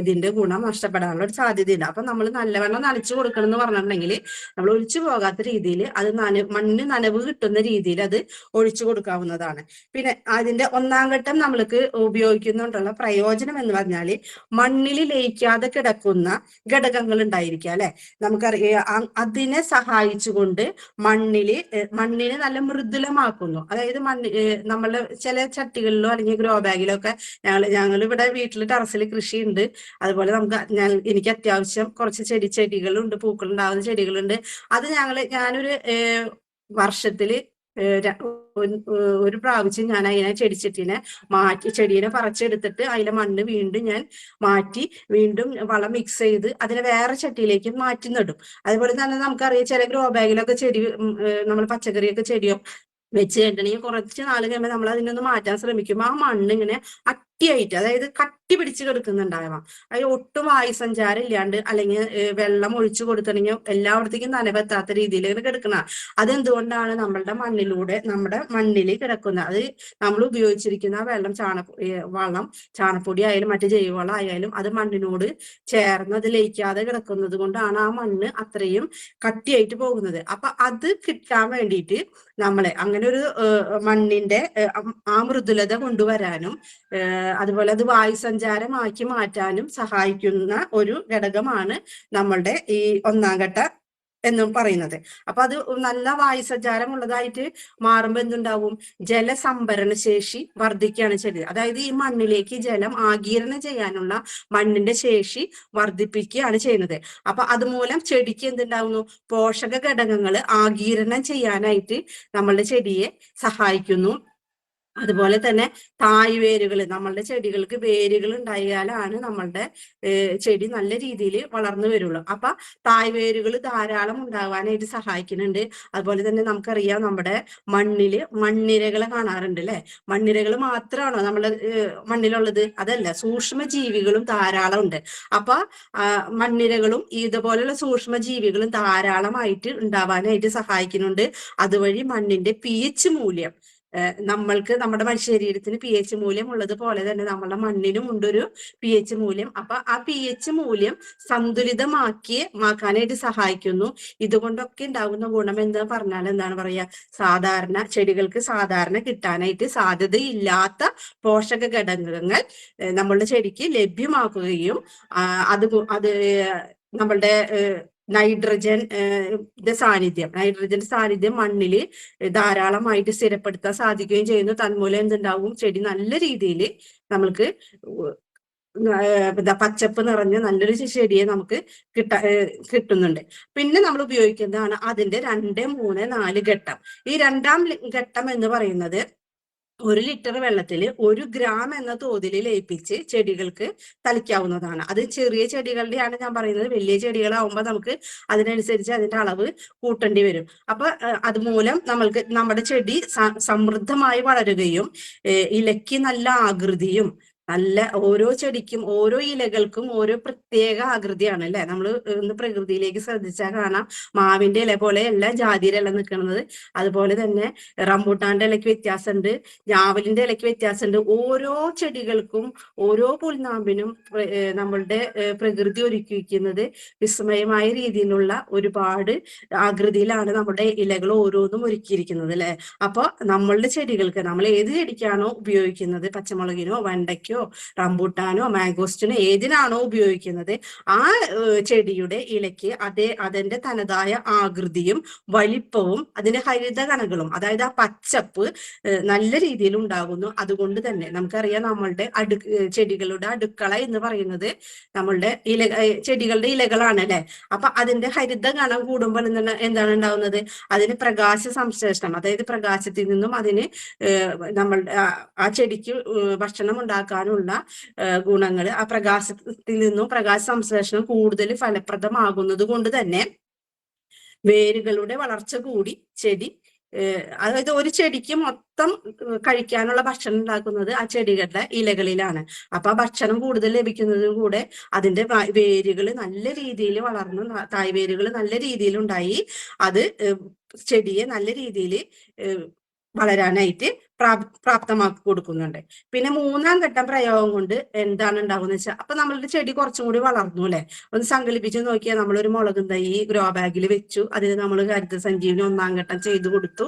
ഇതിന്റെ ഗുണം നഷ്ടപ്പെടാനുള്ള ഒരു സാധ്യതയുണ്ട്. അപ്പൊ നമ്മൾ നല്ലവണ്ണം നനച്ചു കൊടുക്കണം എന്ന് പറഞ്ഞിട്ടുണ്ടെങ്കിൽ നമ്മൾ ഒഴിച്ചു പോകാത്ത രീതിയിൽ അത് മണ്ണിന് നനവ് കിട്ടുന്ന രീതിയിൽ അത് ഒഴിച്ചു കൊടുക്കാവുന്നതാണ്. പിന്നെ അതിന്റെ 1-ാം ഘട്ടം നമ്മൾക്ക് ഉപയോഗിക്കുന്നുണ്ടുള്ള പ്രയോജനം എന്ന് പറഞ്ഞാല് മണ്ണിൽ ലയിക്കാതെ കിടക്കുന്ന ഘടകങ്ങൾ ഉണ്ടായിരിക്കുക അല്ലെ. നമുക്കറിയാം അതിനെ സഹായിച്ചുകൊണ്ട് മണ്ണിനെ നല്ല മൃദുലമാക്കുന്നു. അതായത് നമ്മളുടെ ചില ചട്ടികളിലോ അല്ലെങ്കിൽ ഗ്രോ ബാഗിലോ ഒക്കെ ഞങ്ങൾ ഇവിടെ വീട്ടിൽ ടെറസിൽ കൃഷിയുണ്ട്. അതുപോലെ എനിക്ക് അത്യാവശ്യം കുറച്ച് ചെടികളുണ്ട്, പൂക്കളുണ്ടാവുന്ന ചെടികളുണ്ട്. അത് ഞാനൊരു വർഷത്തില് ഒരു പ്രാവശ്യം ഞാൻ അതിനെ ചെടിച്ചട്ടിനെ മാറ്റി ചെടീനെ പറിച്ചെടുത്തിട്ട് അതിലെ മണ്ണ് വീണ്ടും ഞാൻ മാറ്റി വീണ്ടും വളം മിക്സ് ചെയ്ത് അതിനെ വേറെ ചട്ടിയിലേക്ക് മാറ്റി നടും. അതുപോലെ തന്നെ നമുക്കറിയാം ചില ഗ്രോ ബാഗിലൊക്കെ നമ്മൾ പച്ചക്കറിയൊക്കെ ചെടിയോ വെച്ച് കഴിഞ്ഞിട്ടുണ്ടെങ്കിൽ കുറച്ച് നാൾ കഴിയുമ്പോൾ നമ്മൾ അതിനൊന്ന് മാറ്റാൻ ശ്രമിക്കുമ്പോൾ ആ മണ്ണ് ഇങ്ങനെ അട്ടിയായിട്ട് അതായത് കട്ടി പിടിച്ച് കിടക്കുന്നുണ്ടാവാം. അതിൽ ഒട്ടും വായുസഞ്ചാരം ഇല്ലാണ്ട് അല്ലെങ്കിൽ വെള്ളം ഒഴിച്ചു കൊടുത്തിട്ടുണ്ടെങ്കിൽ എല്ലായിടത്തേക്കും നനവെത്താത്ത രീതിയിൽ കിടക്കുന്ന അതെന്തുകൊണ്ടാണ്? നമ്മുടെ മണ്ണിൽ കിടക്കുന്ന അത് നമ്മൾ ഉപയോഗിച്ചിരിക്കുന്ന വെള്ളം ചാണപ്പൊടി ആയാലും മറ്റു ജൈവവളം ആയാലും അത് മണ്ണിനോട് ചേർന്ന് അത് ലയിക്കാതെ കിടക്കുന്നത് കൊണ്ടാണ് ആ മണ്ണ് അത്രയും കട്ടിയായിട്ട് പോകുന്നത്. അപ്പൊ അത് കിട്ടാൻ വേണ്ടിയിട്ട് അങ്ങനെ ഒരു മണ്ണിന്റെ ആ മൃദുലത കൊണ്ടുവരാനും അതുപോലെ അത് വായുസഞ്ചാരമാക്കി മാറ്റാനും സഹായിക്കുന്ന ഒരു ഘടകമാണ് നമ്മളുടെ ഈ 1-ാം ഘട്ട എന്നും പറയുന്നത്. അപ്പൊ അത് നല്ല വായുസഞ്ചാരം ഉള്ളതായിട്ട് മാറുമ്പോൾ എന്തുണ്ടാവും? ജലസംഭരണ ശേഷി വർദ്ധിക്കുകയാണ് ചെയ്തത്. അതായത് ഈ മണ്ണിലേക്ക് ജലം ആഗിരണം ചെയ്യാനുള്ള മണ്ണിന്റെ ശേഷി വർദ്ധിപ്പിക്കുകയാണ് ചെയ്യുന്നത്. അപ്പൊ അതുമൂലം ചെടിക്ക് എന്തുണ്ടാവുന്നു? പോഷക ഘടകങ്ങൾ ആഗിരണം ചെയ്യാനായിട്ട് നമ്മളുടെ ചെടിയെ സഹായിക്കുന്നു. അതുപോലെ തന്നെ തായ്വേരുകൾ, നമ്മളുടെ ചെടികൾക്ക് വേരുകൾ ഉണ്ടായാലാണ് നമ്മളുടെ ചെടി നല്ല രീതിയിൽ വളർന്നു വരുള്ളൂ. അപ്പൊ തായ്വേരുകൾ ധാരാളം ഉണ്ടാകാനായിട്ട് സഹായിക്കുന്നുണ്ട്. അതുപോലെ തന്നെ നമുക്കറിയാം നമ്മുടെ മണ്ണിരകളെ കാണാറുണ്ട് അല്ലെ. മണ്ണിരകൾ മാത്രമാണോ നമ്മുടെ മണ്ണിലുള്ളത്? അതല്ല, സൂക്ഷ്മജീവികളും ധാരാളം ഉണ്ട്. അപ്പൊ മണ്ണിരകളും ഇതുപോലുള്ള സൂക്ഷ്മജീവികളും ധാരാളമായിട്ട് ഉണ്ടാവാനായിട്ട് സഹായിക്കുന്നുണ്ട്. അതുവഴി മണ്ണിന്റെ pH മൂല്യം നമ്മുടെ ശരീരത്തിന് pH മൂല്യം ഉള്ളത് പോലെ തന്നെ നമ്മുടെ മണ്ണിനും ഉണ്ടൊരു pH മൂല്യം. അപ്പൊ ആ pH മൂല്യം സന്തുലിതമാക്കാനായിട്ട് സഹായിക്കുന്നു. ഇതുകൊണ്ടൊക്കെ ഉണ്ടാകുന്ന ഗുണം എന്താ പറഞ്ഞാൽ എന്താണ് പറയാ? ചെടികൾക്ക് സാധാരണ കിട്ടാനായിട്ട് സാധ്യതയില്ലാത്ത പോഷക ഘടകങ്ങൾ നമ്മളുടെ ചെടിക്ക് ലഭ്യമാക്കുകയും അത് നമ്മളുടെ നൈട്രജന്റെ സാന്നിധ്യം മണ്ണിൽ ധാരാളമായിട്ട് സ്ഥിരപ്പെടുത്താൻ സാധിക്കുകയും ചെയ്യുന്നു. തന്മൂലം എന്തുണ്ടാവും? ചെടി നല്ല രീതിയിൽ നമ്മൾക്ക് പച്ചപ്പ് നിറഞ്ഞ നല്ലൊരു ചെടിയെ നമുക്ക് കിട്ടുന്നുണ്ട്. പിന്നെ നമ്മൾ ഉപയോഗിക്കുന്നതാണ് അതിന്റെ 2, 3, 4 ഘട്ടം. ഈ 2ാം ഘട്ടം എന്ന് പറയുന്നത് 1 ലിറ്റർ വെള്ളത്തിൽ 1 ഗ്രാം എന്ന തോതിൽ ലയിപ്പിച്ച് ചെടികൾക്ക് തളിക്കാവുന്നതാണ്. അത് ചെറിയ ചെടികളുടെയാണ് ഞാൻ പറയുന്നത്. വലിയ ചെടികളാവുമ്പോൾ നമുക്ക് അതിനനുസരിച്ച് അതിന്റെ അളവ് കൂട്ടേണ്ടി വരും. അപ്പൊ അതുമൂലം നമ്മുടെ ചെടി സമൃദ്ധമായി വളരുകയും ഇലയ്ക്ക് നല്ല ആകൃതിയും നല്ല ഓരോ ചെടിക്കും ഓരോ ഇലകൾക്കും ഓരോ പ്രത്യേക ആകൃതിയാണ് അല്ലെ. നമ്മൾ ഒന്ന് പ്രകൃതിയിലേക്ക് ശ്രദ്ധിച്ചാൽ കാണാം, മാവിന്റെ ഇല പോലെ എല്ലാ ജാതിയുടെ ഇല നിൽക്കുന്നത്. അതുപോലെ തന്നെ റംബൂട്ടാന്റെ ഇലയ്ക്ക് വ്യത്യാസമുണ്ട്, ഞാവലിന്റെ ഇലയ്ക്ക് വ്യത്യാസമുണ്ട്. ഓരോ ചെടികൾക്കും ഓരോ പുൽനാമ്പിനും നമ്മളുടെ പ്രകൃതി ഒരുക്കിയിരിക്കുന്നത് വിസ്മയമായ രീതിയിലുള്ള ഒരുപാട് ആകൃതിയിലാണ് നമ്മുടെ ഇലകൾ ഓരോന്നും ഒരുക്കിയിരിക്കുന്നത് അല്ലെ. അപ്പൊ നമ്മളുടെ ചെടികൾക്ക് നമ്മൾ ഏത് ചെടിക്കാണോ ഉപയോഗിക്കുന്നത്, പച്ചമുളകിനോ വെണ്ടയ്ക്കോ റംബൂട്ടാനോ മാംഗോസ്റ്റിനോ ഏതിനാണോ ഉപയോഗിക്കുന്നത്, ആ ചെടിയുടെ ഇലയ്ക്ക് അതിന്റെ തനതായ ആകൃതിയും വലിപ്പവും അതിന്റെ ഹരിത കണകളും, അതായത് ആ പച്ചപ്പ് നല്ല രീതിയിൽ ഉണ്ടാകുന്നു. അതുകൊണ്ട് തന്നെ നമുക്കറിയാം, നമ്മളുടെ ചെടികളുടെ അടുക്കള എന്ന് പറയുന്നത് നമ്മളുടെ ചെടികളുടെ ഇലകളാണ് അല്ലെ. അപ്പൊ അതിന്റെ ഹരിത ഗണം കൂടുമ്പോൾ എന്താണ് ഉണ്ടാവുന്നത്? അതിന് പ്രകാശ സംശ്ലേഷണം, അതായത് പ്രകാശത്തിൽ നിന്നും അതിന് നമ്മളുടെ ആ ചെടിക്ക് ഭക്ഷണം ഉണ്ടാക്കാനുള്ള ഗുണങ്ങൾ ആ പ്രകാശത്തിൽ നിന്നും പ്രകാശ സംശ്ലേഷണം കൂടുതൽ ഫലപ്രദമാകുന്നത് കൊണ്ട് തന്നെ വേരുകളുടെ വളർച്ച കൂടി ചെടി, അതായത് ഒരു ചെടിക്ക് മൊത്തം കഴിക്കാനുള്ള ഭക്ഷണം ഉണ്ടാക്കുന്നത് ആ ചെടികളുടെ ഇലകളിലാണ്. അപ്പൊ ആ ഭക്ഷണം കൂടുതൽ ലഭിക്കുന്നതിനും കൂടെ അതിന്റെ വേരുകൾ നല്ല രീതിയിൽ വളർന്നു, തായ്വേരുകൾ നല്ല രീതിയിൽ ഉണ്ടായി അത് ചെടിയെ നല്ല രീതിയിൽ വളരാനായിട്ട് പ്രാപ്തമാക്കി കൊടുക്കുന്നുണ്ട്. പിന്നെ 3ാം ഘട്ടം പ്രയോഗം കൊണ്ട് എന്താണ് ഉണ്ടാകുന്നത് വെച്ചാൽ, അപ്പൊ നമ്മളുടെ ചെടി കുറച്ചും കൂടി വളർന്നു അല്ലെ. ഒന്ന് സങ്കല്പിച്ച് നോക്കിയാൽ, നമ്മളൊരു മുളകും തൈ ഗ്രോ ബാഗിൽ വെച്ചു, അതിന് നമ്മൾ ഹരിത സഞ്ജീവനി 1ാം ഘട്ടം ചെയ്തു കൊടുത്തു.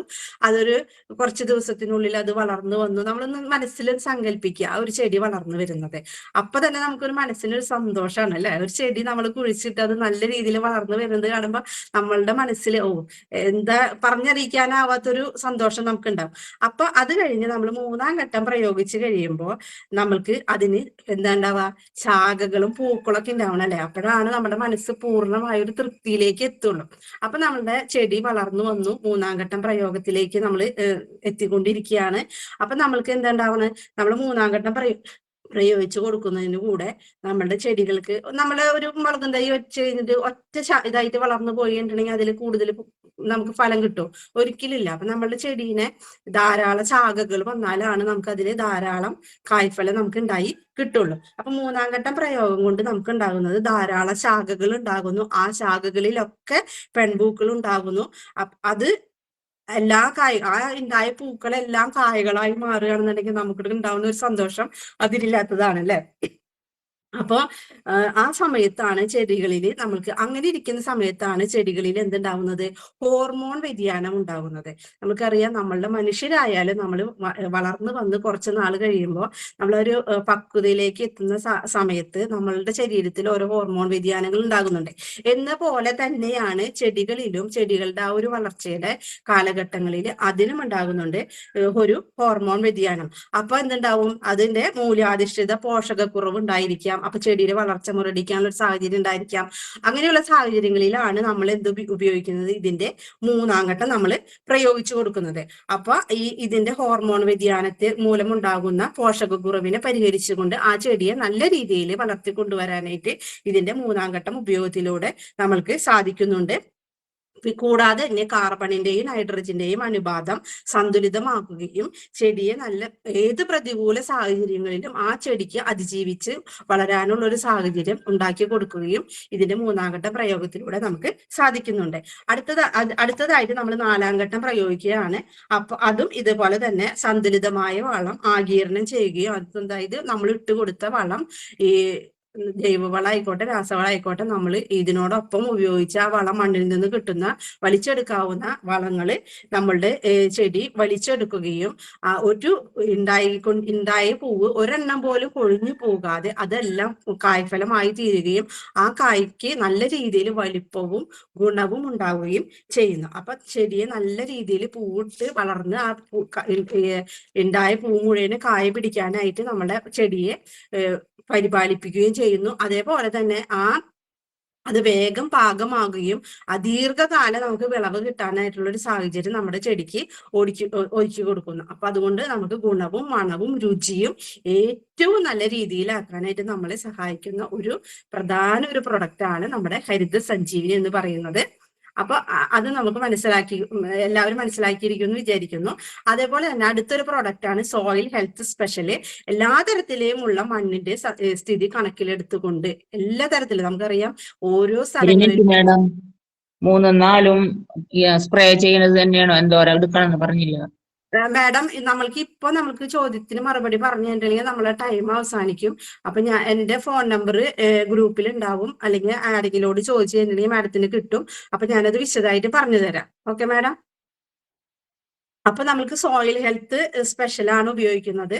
അതൊരു കുറച്ച് ദിവസത്തിനുള്ളിൽ അത് വളർന്നു വന്നു. നമ്മളൊന്ന് മനസ്സിൽ സങ്കല്പിക്കുക ആ ഒരു ചെടി വളർന്നു വരുന്നത്. അപ്പൊ തന്നെ നമുക്കൊരു മനസ്സിനൊരു സന്തോഷമാണ് അല്ലെ. ഒരു ചെടി നമ്മൾ കുഴിച്ചിട്ട് അത് നല്ല രീതിയിൽ വളർന്നു വരുന്നത് കാണുമ്പോൾ നമ്മളുടെ മനസ്സിൽ എന്താ പറഞ്ഞറിയിക്കാനാവാത്തൊരു സന്തോഷം നമുക്കുണ്ടാവും. അപ്പൊ അത് കഴിഞ്ഞ് നമ്മൾ 3ാം ഘട്ടം പ്രയോഗിച്ച് കഴിയുമ്പോൾ നമ്മൾക്ക് അതിന് എന്താ ഉണ്ടാവുക? ശാഖകളും പൂക്കളൊക്കെ ഉണ്ടാവണം അല്ലെ. അപ്പോഴാണ് നമ്മുടെ മനസ്സ് പൂർണ്ണമായ ഒരു തൃപ്തിയിലേക്ക് എത്തുള്ളൂ. അപ്പൊ നമ്മളുടെ ചെടി വളർന്നു വന്നു, 3ാം ഘട്ടം പ്രയോഗത്തിലേക്ക് നമ്മൾ എത്തിക്കൊണ്ടിരിക്കുകയാണ്. അപ്പൊ നമ്മൾക്ക് എന്താ ഉണ്ടാവണം? നമ്മൾ 3ാം ഘട്ടം പ്രയോഗിച്ചു കൊടുക്കുന്നതിന് കൂടെ നമ്മളുടെ ചെടികൾക്ക്, നമ്മളെ ഒരു മുളകും തൈ വെച്ച് കഴിഞ്ഞിട്ട് ഒറ്റ ഇതായിട്ട് വളർന്നു പോയിട്ടുണ്ടെങ്കിൽ അതിൽ കൂടുതൽ നമുക്ക് ഫലം കിട്ടും? ഒരിക്കലില്ല. അപ്പൊ നമ്മളുടെ ചെടീനെ ധാരാളം ശാഖകൾ വന്നാലാണ് നമുക്ക് അതിൽ ധാരാളം കായ്ഫലം നമുക്ക് ഉണ്ടായി കിട്ടുള്ളൂ. അപ്പൊ 3ാം ഘട്ടം പ്രയോഗം കൊണ്ട് നമുക്ക് ഉണ്ടാകുന്നത് ധാരാളം ശാഖകൾ ഉണ്ടാകുന്നു. ആ ശാഖകളിലൊക്കെ പെൺപൂക്കൾ ഉണ്ടാകുന്നു. അത് എല്ലാ ആ ഉണ്ടായ പൂക്കളെല്ലാം കായകളായി മാറുകയാണെന്നുണ്ടെങ്കിൽ നമുക്ക് ഉണ്ടാവുന്ന ഒരു സന്തോഷം അതിരില്ലാത്തതാണ് അല്ലെ. അപ്പൊ ആ സമയത്താണ് ചെടികളിൽ നമ്മൾക്ക്, അങ്ങനെ ഇരിക്കുന്ന സമയത്താണ് ചെടികളിൽ എന്തുണ്ടാവുന്നത്? ഹോർമോൺ വ്യതിയാനം ഉണ്ടാകുന്നത്. നമുക്കറിയാം, നമ്മളുടെ മനുഷ്യരായാലും നമ്മൾ വളർന്നു വന്ന് കുറച്ച് നാൾ കഴിയുമ്പോൾ നമ്മളൊരു പക്വതയിലേക്ക് എത്തുന്ന സമയത്ത് നമ്മളുടെ ശരീരത്തിൽ ഓരോ ഹോർമോൺ വ്യതിയാനങ്ങൾ ഉണ്ടാകുന്നുണ്ട്. എന്ന പോലെ തന്നെയാണ് ചെടികളിലും ചെടികളുടെ ആ ഒരു വളർച്ചയുടെ കാലഘട്ടങ്ങളിൽ അതിനും ഉണ്ടാകുന്നുണ്ട് ഒരു ഹോർമോൺ വ്യതിയാനം. അപ്പൊ എന്തുണ്ടാവും? അതിന്റെ മൂല്യാധിഷ്ഠിത പോഷകക്കുറവ് ഉണ്ടായിരിക്കാം. അപ്പൊ ചെടിയുടെ വളർച്ച മുരടിക്കാനുള്ള ഒരു സാഹചര്യം ഉണ്ടായിരിക്കാം. അങ്ങനെയുള്ള സാഹചര്യങ്ങളിലാണ് നമ്മൾ എന്ത് ഉപയോഗിക്കുന്നത്? ഇതിന്റെ 3ാം ഘട്ടം നമ്മൾ പ്രയോഗിച്ചു കൊടുക്കുന്നത്. അപ്പൊ ഇതിന്റെ ഹോർമോൺ വ്യതിയാനത്തെ മൂലമുണ്ടാകുന്ന പോഷകക്കുറവിനെ പരിഹരിച്ചുകൊണ്ട് ആ ചെടിയെ നല്ല രീതിയിൽ വളർത്തി കൊണ്ടുവരാനായിട്ട് ഇതിന്റെ 3ാം ഘട്ടം ഉപയോഗത്തിലൂടെ നമ്മൾക്ക് സാധിക്കുന്നുണ്ട്. കൂടാതെ തന്നെ കാർബണിന്റെയും നൈട്രജന്റെയും അനുപാതം സന്തുലിതമാക്കുകയും ചെടിയെ നല്ല ഏത് പ്രതികൂല സാഹചര്യങ്ങളിലും ആ ചെടിക്ക് അതിജീവിച്ച് വളരാനുള്ള ഒരു സാഹചര്യം ഉണ്ടാക്കി കൊടുക്കുകയും ഇതിന്റെ 3ാം ഘട്ട പ്രയോഗത്തിലൂടെ നമുക്ക് സാധിക്കുന്നുണ്ട്. അടുത്തതായിട്ട് നമ്മൾ 4ാം ഘട്ടം പ്രയോഗിക്കുകയാണ്. അപ്പൊ അതും ഇതുപോലെ തന്നെ സന്തുലിതമായ വളം ആഗിരണം ചെയ്യുകയും, അതായത് നമ്മൾ ഇട്ടുകൊടുത്ത വളം, ഈ ജൈവവളം ആയിക്കോട്ടെ രാസവളം ആയിക്കോട്ടെ, നമ്മൾ ഇതിനോടൊപ്പം ഉപയോഗിച്ച ആ വളം, മണ്ണിൽ നിന്ന് കിട്ടുന്ന വലിച്ചെടുക്കാവുന്ന വളങ്ങള് നമ്മളുടെ ചെടി വലിച്ചെടുക്കുകയും ഒരു ഉണ്ടായ പൂവ് ഒരെണ്ണം പോലും കൊഴിഞ്ഞു പോകാതെ അതെല്ലാം കായ്ഫലമായി തീരുകയും ആ കായ്ക്ക് നല്ല രീതിയിൽ വലിപ്പവും ഗുണവും ഉണ്ടാവുകയും ചെയ്യുന്നു. അപ്പൊ ചെടിയെ നല്ല രീതിയിൽ പൂവിട്ട് വളർന്ന് ആ ഉണ്ടായ പൂ മുഴുവന് കായ പിടിക്കാനായിട്ട് നമ്മുടെ ചെടിയെ പരിപാലിപ്പിക്കുകയും ചെയ്യുന്നു. അതേപോലെ തന്നെ അത് വേഗം പാകമാകുകയും ദീർഘകാലം നമുക്ക് വിളവ് കിട്ടാനായിട്ടുള്ള ഒരു സാഹചര്യം നമ്മുടെ ചെടിക്ക് ഒരുക്കി കൊടുക്കുന്നു. അപ്പൊ അതുകൊണ്ട് നമുക്ക് ഗുണവും മണവും രുചിയും ഏറ്റവും നല്ല രീതിയിലാക്കാനായിട്ട് നമ്മളെ സഹായിക്കുന്ന ഒരു പ്രധാന ഒരു പ്രൊഡക്റ്റ് ആണ് നമ്മുടെ ഹരിത സഞ്ജീവിനി എന്ന് പറയുന്നത്. അപ്പൊ അത് നമുക്ക് എല്ലാവരും മനസ്സിലാക്കിയിരിക്കുന്നു വിചാരിക്കുന്നു. അതേപോലെ തന്നെ അടുത്തൊരു പ്രോഡക്റ്റ് ആണ് സോയിൽ ഹെൽത്ത് സ്പെഷ്യല്. എല്ലാ തരത്തിലെയുമുള്ള മണ്ണിന്റെ സ്ഥിതി കണക്കിലെടുത്തുകൊണ്ട് എല്ലാ തരത്തിലും നമുക്കറിയാം ഓരോ സ്ഥലങ്ങളിലും മേഡം 3ഉം 4ഉം സ്പ്രേ ചെയ്യുന്നത് തന്നെയാണോ? എന്തോരം എടുക്കണം എന്ന് പറഞ്ഞില്ല മാഡം. നമ്മൾക്ക് ചോദ്യത്തിന് മറുപടി പറഞ്ഞു തന്നിട്ടുണ്ടെങ്കിൽ നമ്മളെ ടൈം അവസാനിക്കും. അപ്പൊ ഞാൻ എന്റെ ഫോൺ നമ്പർ ഗ്രൂപ്പിൽ ഉണ്ടാവും, അല്ലെങ്കിൽ ആരെങ്കിലോട് ചോദിച്ചു കഴിഞ്ഞിട്ടുണ്ടെങ്കിൽ മാഡത്തിന് കിട്ടും. അപ്പൊ ഞാനത് വിശദമായിട്ട് പറഞ്ഞു തരാം. Okay madam. അപ്പൊ നമുക്ക് സോയിൽ ഹെൽത്ത് സ്പെഷ്യൽ ആണ് ഉപയോഗിക്കുന്നത്.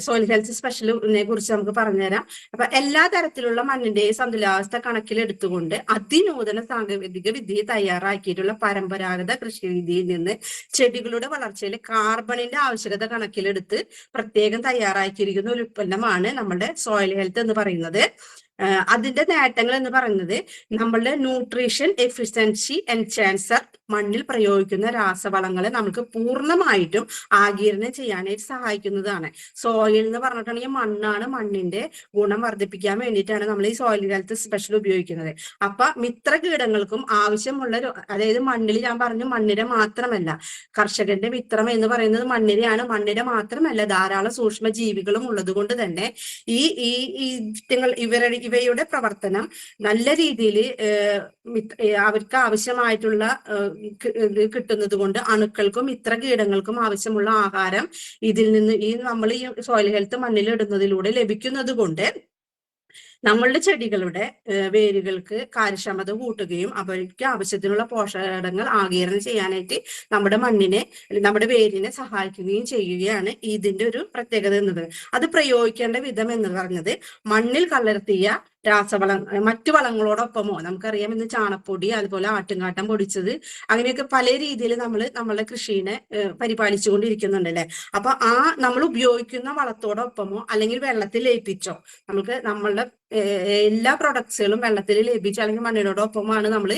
സോയിൽ ഹെൽത്ത് സ്പെഷ്യലിനെ കുറിച്ച് നമുക്ക് പറഞ്ഞുതരാം. അപ്പൊ എല്ലാ തരത്തിലുള്ള മണ്ണിന്റെയും സന്തുലിതാവസ്ഥ കണക്കിലെടുത്തുകൊണ്ട് അതിനൂതന സാങ്കേതിക വിദ്യ തയ്യാറാക്കിയിട്ടുള്ള പരമ്പരാഗത കൃഷി രീതിയിൽ നിന്ന് ചെടികളുടെ വളർച്ചയിൽ കാർബണിന്റെ ആവശ്യകത കണക്കിലെടുത്ത് പ്രത്യേകം തയ്യാറാക്കിയിരിക്കുന്ന ഒരു ഉൽപ്പന്നമാണ് നമ്മുടെ സോയിൽ ഹെൽത്ത് എന്ന് പറയുന്നത്. അതിന്റെ നേട്ടങ്ങൾ എന്ന് പറയുന്നത് നമ്മളുടെ ന്യൂട്രീഷൻ എഫിഷ്യൻസി എൻഹാൻസർ മണ്ണിൽ പ്രയോഗിക്കുന്ന രാസവളങ്ങളെ നമുക്ക് പൂർണ്ണമായിട്ടും ആഗിരണം ചെയ്യാനായിട്ട് സഹായിക്കുന്നതാണ്. സോയിൽ എന്ന് പറഞ്ഞിട്ടുണ്ടെങ്കിൽ മണ്ണാണ്. മണ്ണിന്റെ ഗുണം വർദ്ധിപ്പിക്കാൻ വേണ്ടിയിട്ടാണ് നമ്മൾ ഈ സോയിൽ ഹെൽത്ത് സ്പെഷ്യൽ ഉപയോഗിക്കുന്നത്. അപ്പൊ മിത്രകീടങ്ങൾക്കും ആവശ്യമുള്ള അതായത് മണ്ണിൽ ഞാൻ പറഞ്ഞു മണ്ണിര മാത്രമല്ല, കർഷകന്റെ മിത്രം എന്ന് പറയുന്നത് മണ്ണിരയാണ്. മണ്ണിര മാത്രമല്ല ധാരാളം സൂക്ഷ്മ ജീവികളും ഉള്ളത് കൊണ്ട് തന്നെ ഇവയുടെ പ്രവർത്തനം നല്ല രീതിയിൽ അവർക്ക് ആവശ്യമായിട്ടുള്ള കിട്ടുന്നത് കൊണ്ട് അണുക്കൾക്കും ഇത്ര കീടങ്ങൾക്കും ആവശ്യമുള്ള ആഹാരം ഇതിൽ നിന്ന് നമ്മൾ ഈ സോയിൽ ഹെൽത്ത് മണ്ണിൽ ഇടുന്നതിലൂടെ ലഭിക്കുന്നത് കൊണ്ട് നമ്മളുടെ ചെടികളുടെ വേരുകൾക്ക് കാര്യക്ഷമത കൂട്ടുകയും അവർക്ക് ആവശ്യത്തിനുള്ള പോഷകങ്ങൾ ആഗിരണം ചെയ്യാനായിട്ട് നമ്മുടെ വേരിനെ സഹായിക്കുകയും ചെയ്യുകയാണ് ഇതിന്റെ ഒരു പ്രത്യേകത എന്നത്. അത് പ്രയോഗിക്കേണ്ട വിധം എന്ന് പറഞ്ഞത് മണ്ണിൽ കലർത്തിയ മറ്റു വളങ്ങളോടൊപ്പമോ, നമുക്കറിയാം ഇന്ന് ചാണപ്പൊടി അതുപോലെ ആട്ടുംകാട്ടം പൊടിച്ചത് അങ്ങനെയൊക്കെ പല രീതിയിൽ നമ്മളുടെ കൃഷിനെ പരിപാലിച്ചുകൊണ്ടിരിക്കുന്നുണ്ട് അല്ലെ. അപ്പൊ നമ്മൾ ഉപയോഗിക്കുന്ന വളത്തോടൊപ്പമോ അല്ലെങ്കിൽ വെള്ളത്തിൽ ലയിപ്പിച്ചോ, നമ്മളുടെ എല്ലാ പ്രൊഡക്ട്സുകളും വെള്ളത്തിൽ ലയിപ്പിച്ചോ അല്ലെങ്കിൽ മണ്ണിനോടൊപ്പമാണ് നമ്മൾ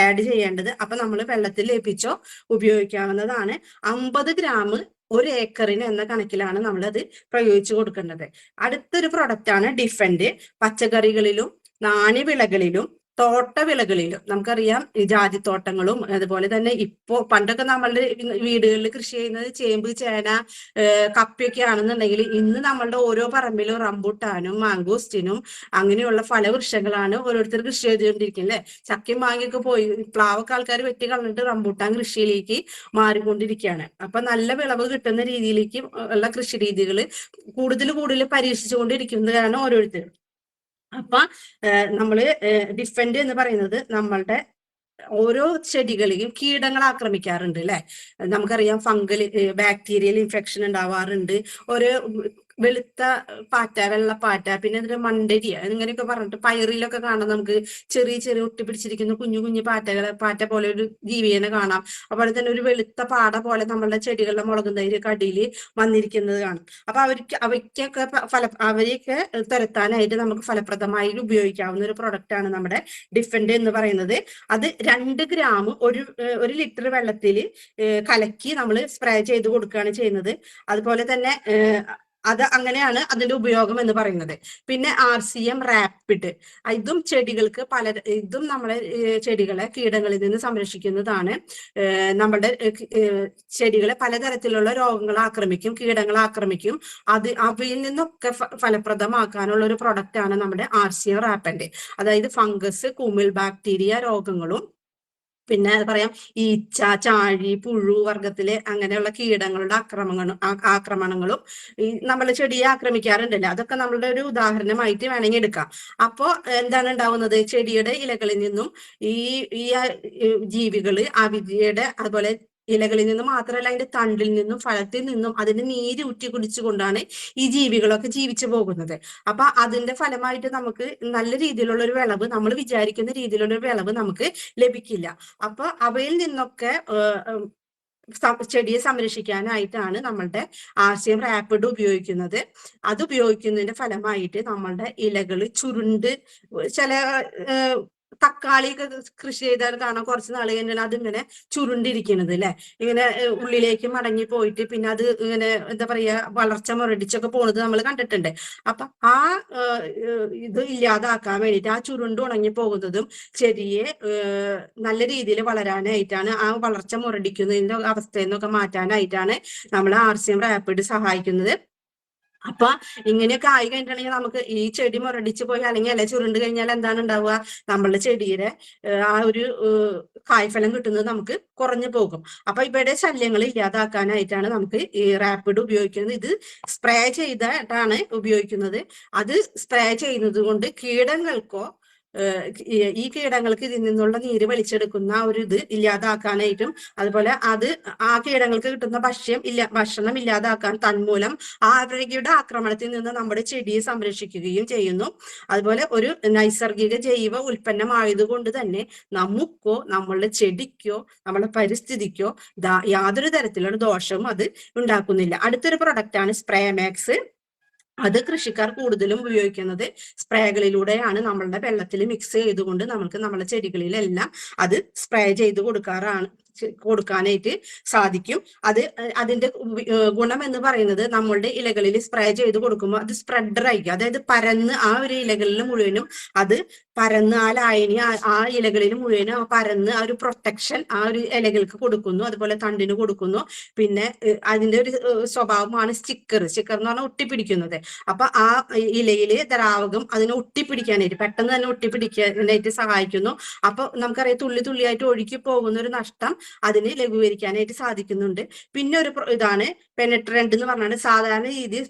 ആഡ് ചെയ്യേണ്ടത്. അപ്പൊ നമ്മൾ വെള്ളത്തിൽ ലയിപ്പിച്ചോ ഉപയോഗിക്കാവുന്നതാണ്. 50 ഗ്രാം 1 ഏക്കറിന് എന്ന കണക്കിലാണ് നമ്മളത് പ്രയോഗിച്ചു കൊടുക്കേണ്ടത്. അടുത്തൊരു പ്രൊഡക്റ്റ് ആണ് ഡിഫൻഡ്. പച്ചക്കറികളിലും നാണ്യവിളകളിലും തോട്ടവിളകളിലും നമുക്കറിയാം ഈ ജാതിത്തോട്ടങ്ങളും അതുപോലെ തന്നെ പണ്ടൊക്കെ നമ്മളുടെ വീടുകളിൽ കൃഷി ചെയ്യുന്നത് ചേമ്പ്, ചേന, കപ്പയൊക്കെ ആണെന്നുണ്ടെങ്കിൽ ഇന്ന് നമ്മളുടെ ഓരോ പറമ്പിലും റംബൂട്ടാനും മാങ്കോസ്റ്റിനും അങ്ങനെയുള്ള ഫലവൃക്ഷങ്ങളാണ് ഓരോരുത്തർ കൃഷി ചെയ്തുകൊണ്ടിരിക്കുന്നത് അല്ലെ. ചക്കയും മാങ്ങയൊക്കെ പോയി പ്ലാവൊക്കെ ആൾക്കാർ വെട്ടി കളഞ്ഞിട്ട് റംബൂട്ടാൻ കൃഷിയിലേക്ക് മാറിക്കൊണ്ടിരിക്കുകയാണ്. അപ്പൊ നല്ല വിളവ് കിട്ടുന്ന രീതിയിലേക്ക് ഉള്ള കൃഷി രീതികൾ കൂടുതൽ പരീക്ഷിച്ചുകൊണ്ടിരിക്കുന്നതാണ് ഓരോരുത്തരും. അപ്പൊ നമ്മള് ഡിഫൻഡ് എന്ന് പറയുന്നത് നമ്മളുടെ ഓരോ ചെടികളെയും കീടങ്ങൾ ആക്രമിക്കാറുണ്ട് അല്ലെ. നമുക്കറിയാം ഫംഗൽ ബാക്ടീരിയൽ ഇൻഫെക്ഷൻ ഉണ്ടാവാറുണ്ട്. ഒരു വെളുത്ത പാറ്റ, വെള്ളപ്പാറ്റ, പിന്നെ അതിന്റെ മണ്ടരി ഇങ്ങനെയൊക്കെ പറഞ്ഞിട്ട് പയറിലൊക്കെ കാണാം നമുക്ക് ചെറിയ ഒട്ടിപ്പിടിച്ചിരിക്കുന്ന കുഞ്ഞു പാറ്റ പോലെ ഒരു ജീവിയെ കാണാം. അതുപോലെ തന്നെ ഒരു വെളുത്ത പാട പോലെ നമ്മളുടെ ചെടികളുടെ മുളകും തൈരൊക്കെ അടിയിൽ വന്നിരിക്കുന്നത് കാണാം. അപ്പൊ അവരെയൊക്കെ തുരത്താനായിട്ട് നമുക്ക് ഫലപ്രദമായി ഉപയോഗിക്കാവുന്ന ഒരു പ്രൊഡക്റ്റ് ആണ് നമ്മുടെ ഡിഫൻഡ് എന്ന് പറയുന്നത്. അത് 2 ഗ്രാം 1 ലിറ്റർ വെള്ളത്തിൽ കലക്കി നമ്മൾ സ്പ്രേ ചെയ്ത് കൊടുക്കുകയാണ് ചെയ്യുന്നത്. അതുപോലെ തന്നെ അങ്ങനെയാണ് അതിന്റെ ഉപയോഗം എന്ന് പറയുന്നത്. പിന്നെ RCM റാപ്പിഡ്, ഇതും നമ്മളെ ചെടികളെ കീടങ്ങളിൽ നിന്ന് സംരക്ഷിക്കുന്നതാണ്. നമ്മുടെ ചെടികളെ പലതരത്തിലുള്ള രോഗങ്ങൾ ആക്രമിക്കും, കീടങ്ങൾ ആക്രമിക്കും. അവയിൽ നിന്നൊക്കെ ഫലപ്രദമാക്കാനുള്ള ഒരു പ്രൊഡക്റ്റ് ആണ് നമ്മുടെ RCM റാപ്പിഡ്. അതായത് ഫംഗസ്, കുമിൾ, ബാക്ടീരിയ രോഗങ്ങളും പിന്നെ പറയാം ഈച്ച, ചാഴി, പുഴു വർഗത്തിലെ അങ്ങനെയുള്ള കീടങ്ങളുടെ ആക്രമണങ്ങളും നമ്മളെ ചെടിയെ ആക്രമിക്കാറുണ്ടല്ലോ. അതൊക്കെ നമ്മളുടെ ഒരു ഉദാഹരണമായിട്ട് വേണമെങ്കിൽ എടുക്കാം. അപ്പോ എന്താണ് ഉണ്ടാവുന്നത്? ചെടിയുടെ ഇലകളിൽ നിന്നും ഈ ജീവികള് ആ വിദ്യയുടെ അതുപോലെ ഇലകളിൽ നിന്നും മാത്രമല്ല അതിന്റെ തണ്ടിൽ നിന്നും ഫലത്തിൽ നിന്നും അതിന്റെ നീര് ഊറ്റി കുടിച്ചുകൊണ്ടാണ് ഈ ജീവികളൊക്കെ ജീവിച്ചു പോകുന്നത്. അപ്പൊ അതിന്റെ ഫലമായിട്ട് നമുക്ക് നല്ല രീതിയിലുള്ള ഒരു വിളവ്, നമ്മൾ വിചാരിക്കുന്ന രീതിയിലുള്ള ഒരു വിളവ് നമുക്ക് ലഭിക്കില്ല. അപ്പൊ അവയിൽ നിന്നൊക്കെ ചെടിയെ സംരക്ഷിക്കാനായിട്ടാണ് നമ്മളുടെ RCM റാപ്പിഡ് ഉപയോഗിക്കുന്നത്. അത് ഉപയോഗിക്കുന്നതിന്റെ ഫലമായിട്ട് നമ്മളുടെ ഇലകൾ ചുരുണ്ട്, ചില തക്കാളിയൊക്കെ കൃഷി ചെയ്താൽ കാണാം കുറച്ച് നാൾ കഴിഞ്ഞാൽ അതിങ്ങനെ ചുരുണ്ടിരിക്കുന്നത് അല്ലെ, ഇങ്ങനെ ഉള്ളിലേക്ക് മടങ്ങി പോയിട്ട് പിന്നെ അത് ഇങ്ങനെ എന്താ പറയാ വളർച്ച മുരടിച്ചൊക്കെ പോണത് നമ്മൾ കണ്ടിട്ടുണ്ട്. അപ്പൊ ആ ഇത് ഇല്ലാതാക്കാൻ വേണ്ടിയിട്ട്, ആ ചുരുണ്ട് ഉണങ്ങി പോകുന്നതും ചെടിയെ നല്ല രീതിയിൽ വളരാനായിട്ടാണ്, ആ വളർച്ച മുരടിക്കുന്നതിന്റെ അവസ്ഥയിൽ നിന്നൊക്കെ മാറ്റാനായിട്ടാണ് നമ്മൾ RCM റാപ്പിഡ് സഹായിക്കുന്നത്. അപ്പൊ ഇങ്ങനെയൊക്കെ ആയി കഴിഞ്ഞിട്ടുണ്ടെങ്കിൽ നമുക്ക് ഈ ചെടി മുരടിച്ചു പോയി അല്ലെങ്കിൽ ഇല ചുരുണ്ട് കഴിഞ്ഞാൽ എന്താണ് ഉണ്ടാവുക, നമ്മളുടെ ചെടിയുടെ ആ ഒരു കായ്ഫലം കിട്ടുന്നത് നമുക്ക് കുറഞ്ഞു പോകും. അപ്പൊ ഇവയുടെ ശല്യങ്ങൾ ഇല്ലാതാക്കാനായിട്ടാണ് നമുക്ക് ഈ റാപ്പിഡ് ഉപയോഗിക്കുന്നത്. ഇത് സ്പ്രേ ചെയ്തിട്ടാണ് ഉപയോഗിക്കുന്നത്. അത് സ്പ്രേ ചെയ്യുന്നത് കൊണ്ട് കീടങ്ങൾക്കോ ഈ കീടങ്ങൾക്ക് ഇതിൽ നിന്നുള്ള നീര് വലിച്ചെടുക്കുന്ന ഒരു ഇത് ഇല്ലാതാക്കാനായിട്ടും, അതുപോലെ അത് ആ കീടങ്ങൾക്ക് കിട്ടുന്ന ഭക്ഷണം ഇല്ലാതാക്കാൻ തന്മൂലം ആവരയുടെ ആക്രമണത്തിൽ നിന്ന് നമ്മുടെ ചെടിയെ സംരക്ഷിക്കുകയും ചെയ്യുന്നു. അതുപോലെ ഒരു നൈസർഗിക ജൈവ ഉൽപ്പന്നമായതുകൊണ്ട് തന്നെ നമുക്കോ നമ്മളുടെ ചെടിക്കോ നമ്മുടെ പരിസ്ഥിതിക്കോ യാതൊരു തരത്തിലുള്ള ദോഷവും അത് ഉണ്ടാക്കുന്നില്ല. അടുത്തൊരു പ്രൊഡക്റ്റ് ആണ് സ്പ്രേമാക്സ്. അത് കൃഷിക്കാർ കൂടുതലും ഉപയോഗിക്കുന്നത് സ്പ്രേകളിലൂടെയാണ്. നമ്മളുടെ വെള്ളത്തിൽ മിക്സ് ചെയ്തുകൊണ്ട് നമുക്ക് നമ്മുടെ ചെടികളിലെല്ലാം അത് സ്പ്രേ ചെയ്ത് കൊടുക്കാനായിട്ട് സാധിക്കും. അതിന്റെ ഗുണം എന്ന് പറയുന്നത് നമ്മളുടെ ഇലകളിൽ സ്പ്രേ ചെയ്ത് കൊടുക്കുമ്പോൾ അത് സ്പ്രെഡർ ആയിരിക്കും, അതായത് പരന്ന് ആ ഒരു ഇലകളിൽ മുഴുവനും അത് പരന്ന് ആ ലായനി ആ ഇലകളിൽ മുഴുവനും പരന്ന് ആ ഒരു പ്രൊട്ടക്ഷൻ ആ ഒരു ഇലകൾക്ക് കൊടുക്കുന്നു, അതുപോലെ തണ്ടിന് കൊടുക്കുന്നു. പിന്നെ അതിന്റെ ഒരു സ്വഭാവമാണ് സ്റ്റിക്കർ എന്ന് പറഞ്ഞാൽ ഒട്ടിപ്പിടിക്കുന്നത്. അപ്പൊ ആ ഇലയില് ദ്രാവകം അതിനെ ഒട്ടിപ്പിടിക്കാനായിട്ട്, പെട്ടെന്ന് തന്നെ ഒട്ടിപ്പിടിക്കാനായിട്ട് സഹായിക്കുന്നു. അപ്പൊ നമുക്കറിയാം തുള്ളി തുള്ളിയായിട്ട് ഒഴുകി പോകുന്ന ഒരു നഷ്ടം അതിന് ലഘൂകരിക്കാനായിട്ട് സാധിക്കുന്നുണ്ട്. പിന്നെ ഒരു ഇതാണ് പെനട്രന്റ് എന്ന് പറഞ്ഞാൽ സാധാരണ രീതിയിൽ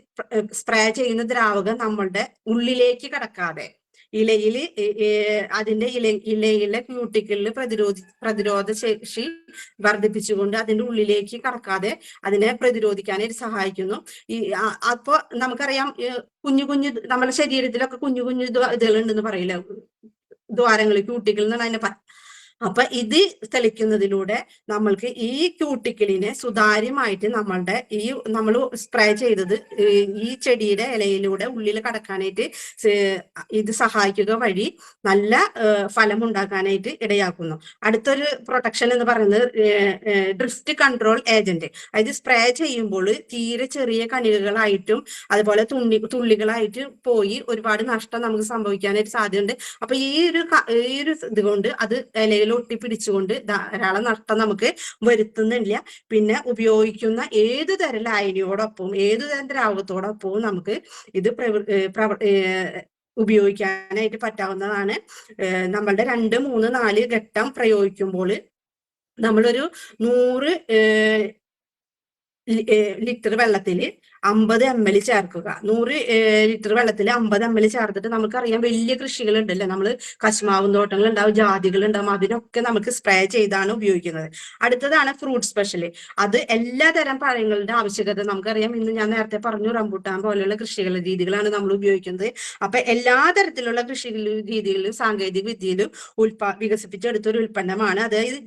സ്പ്രേ ചെയ്യുന്ന ദ്രാവകം നമ്മളുടെ ഉള്ളിലേക്ക് കടക്കാതെ ഇലയിൽ അതിന്റെ ഇലയിലെ ക്യൂട്ടിക്കലിൽ പ്രതിരോധ ശേഷി വർദ്ധിപ്പിച്ചുകൊണ്ട് അതിന്റെ ഉള്ളിലേക്ക് കടക്കാതെ അതിനെ പ്രതിരോധിക്കാനായിട്ട് സഹായിക്കുന്നു. അപ്പൊ നമുക്കറിയാം കുഞ്ഞു കുഞ്ഞു നമ്മുടെ ശരീരത്തിലൊക്കെ കുഞ്ഞു കുഞ്ഞു ഇതുകൾ ഉണ്ടെന്ന് പറയില്ല, ദ്വാരങ്ങൾ, ക്യൂട്ടിക്കൽ എന്നാണ് അതിനെ അപ്പൊ ഇത് തെളിക്കുന്നതിലൂടെ നമ്മൾക്ക് ഈ ക്യൂട്ടിക്കലിനെ സുതാര്യമായിട്ട് നമ്മൾ സ്പ്രേ ചെയ്തത് ഈ ചെടിയുടെ ഇലയിലൂടെ ഉള്ളിൽ കടക്കാനായിട്ട് ഇത് സഹായിക്കുക വഴി നല്ല ഫലം ഉണ്ടാക്കാനായിട്ട് ഇടയാക്കുന്നു. അടുത്തൊരു പ്രൊട്ടക്ഷൻ എന്ന് പറയുന്നത് ഡ്രിഫ്റ്റ് കൺട്രോൾ ഏജന്റ്. അതായത് സ്പ്രേ ചെയ്യുമ്പോൾ തീരെ ചെറിയ കണികകളായിട്ടും അതുപോലെ തുള്ളികളായിട്ട് പോയി ഒരുപാട് നഷ്ടം നമുക്ക് സംഭവിക്കാനായിട്ട് സാധ്യതയുണ്ട്. അപ്പൊ ഈ ഒരു ഇതുകൊണ്ട് അത് ഇലയിൽ ഒട്ടിപ്പിടിച്ചുകൊണ്ട് ധാരാളം നഷ്ടം നമുക്ക് വരുത്തുന്നില്ല. പിന്നെ ഉപയോഗിക്കുന്ന ഏതു തരം ലായനിയോടൊപ്പം ഏതു തരം ദ്രാവകത്തോടൊപ്പവും നമുക്ക് ഇത് ഉപയോഗിക്കാനായിട്ട് പറ്റാവുന്നതാണ്. നമ്മളുടെ 2, 3, 4 ഘട്ടം പ്രയോഗിക്കുമ്പോൾ നമ്മളൊരു 100 ലിറ്റർ വെള്ളത്തിൽ 50 ml ചേർക്കുക. 100 ലിറ്റർ വെള്ളത്തിൽ 50 ml ചേർത്തിട്ട് നമുക്കറിയാം വലിയ കൃഷികൾ ഉണ്ടല്ലോ, നമ്മൾ കശുമാവും തോട്ടങ്ങൾ ഉണ്ടാവും, ജാതികൾ ഉണ്ടാവും, അതിനൊക്കെ നമുക്ക് സ്പ്രേ ചെയ്താണ് ഉപയോഗിക്കുന്നത്. അടുത്തതാണ് ഫ്രൂട്ട് സ്പെഷ്യൽ. അത് എല്ലാ തരം പഴങ്ങളുടെ ആവശ്യകത നമുക്കറിയാം. ഇന്ന് ഞാൻ നേരത്തെ പറഞ്ഞു റംബൂട്ടാൻ പോലെയുള്ള കൃഷികളുടെ രീതികളാണ് നമ്മൾ ഉപയോഗിക്കുന്നത്. അപ്പൊ എല്ലാ തരത്തിലുള്ള കൃഷി രീതികളിലും സാങ്കേതിക വിദ്യയിലും വികസിപ്പിച്ചെടുത്ത ഒരു ഉൽപ്പന്നമാണ്. അതായത്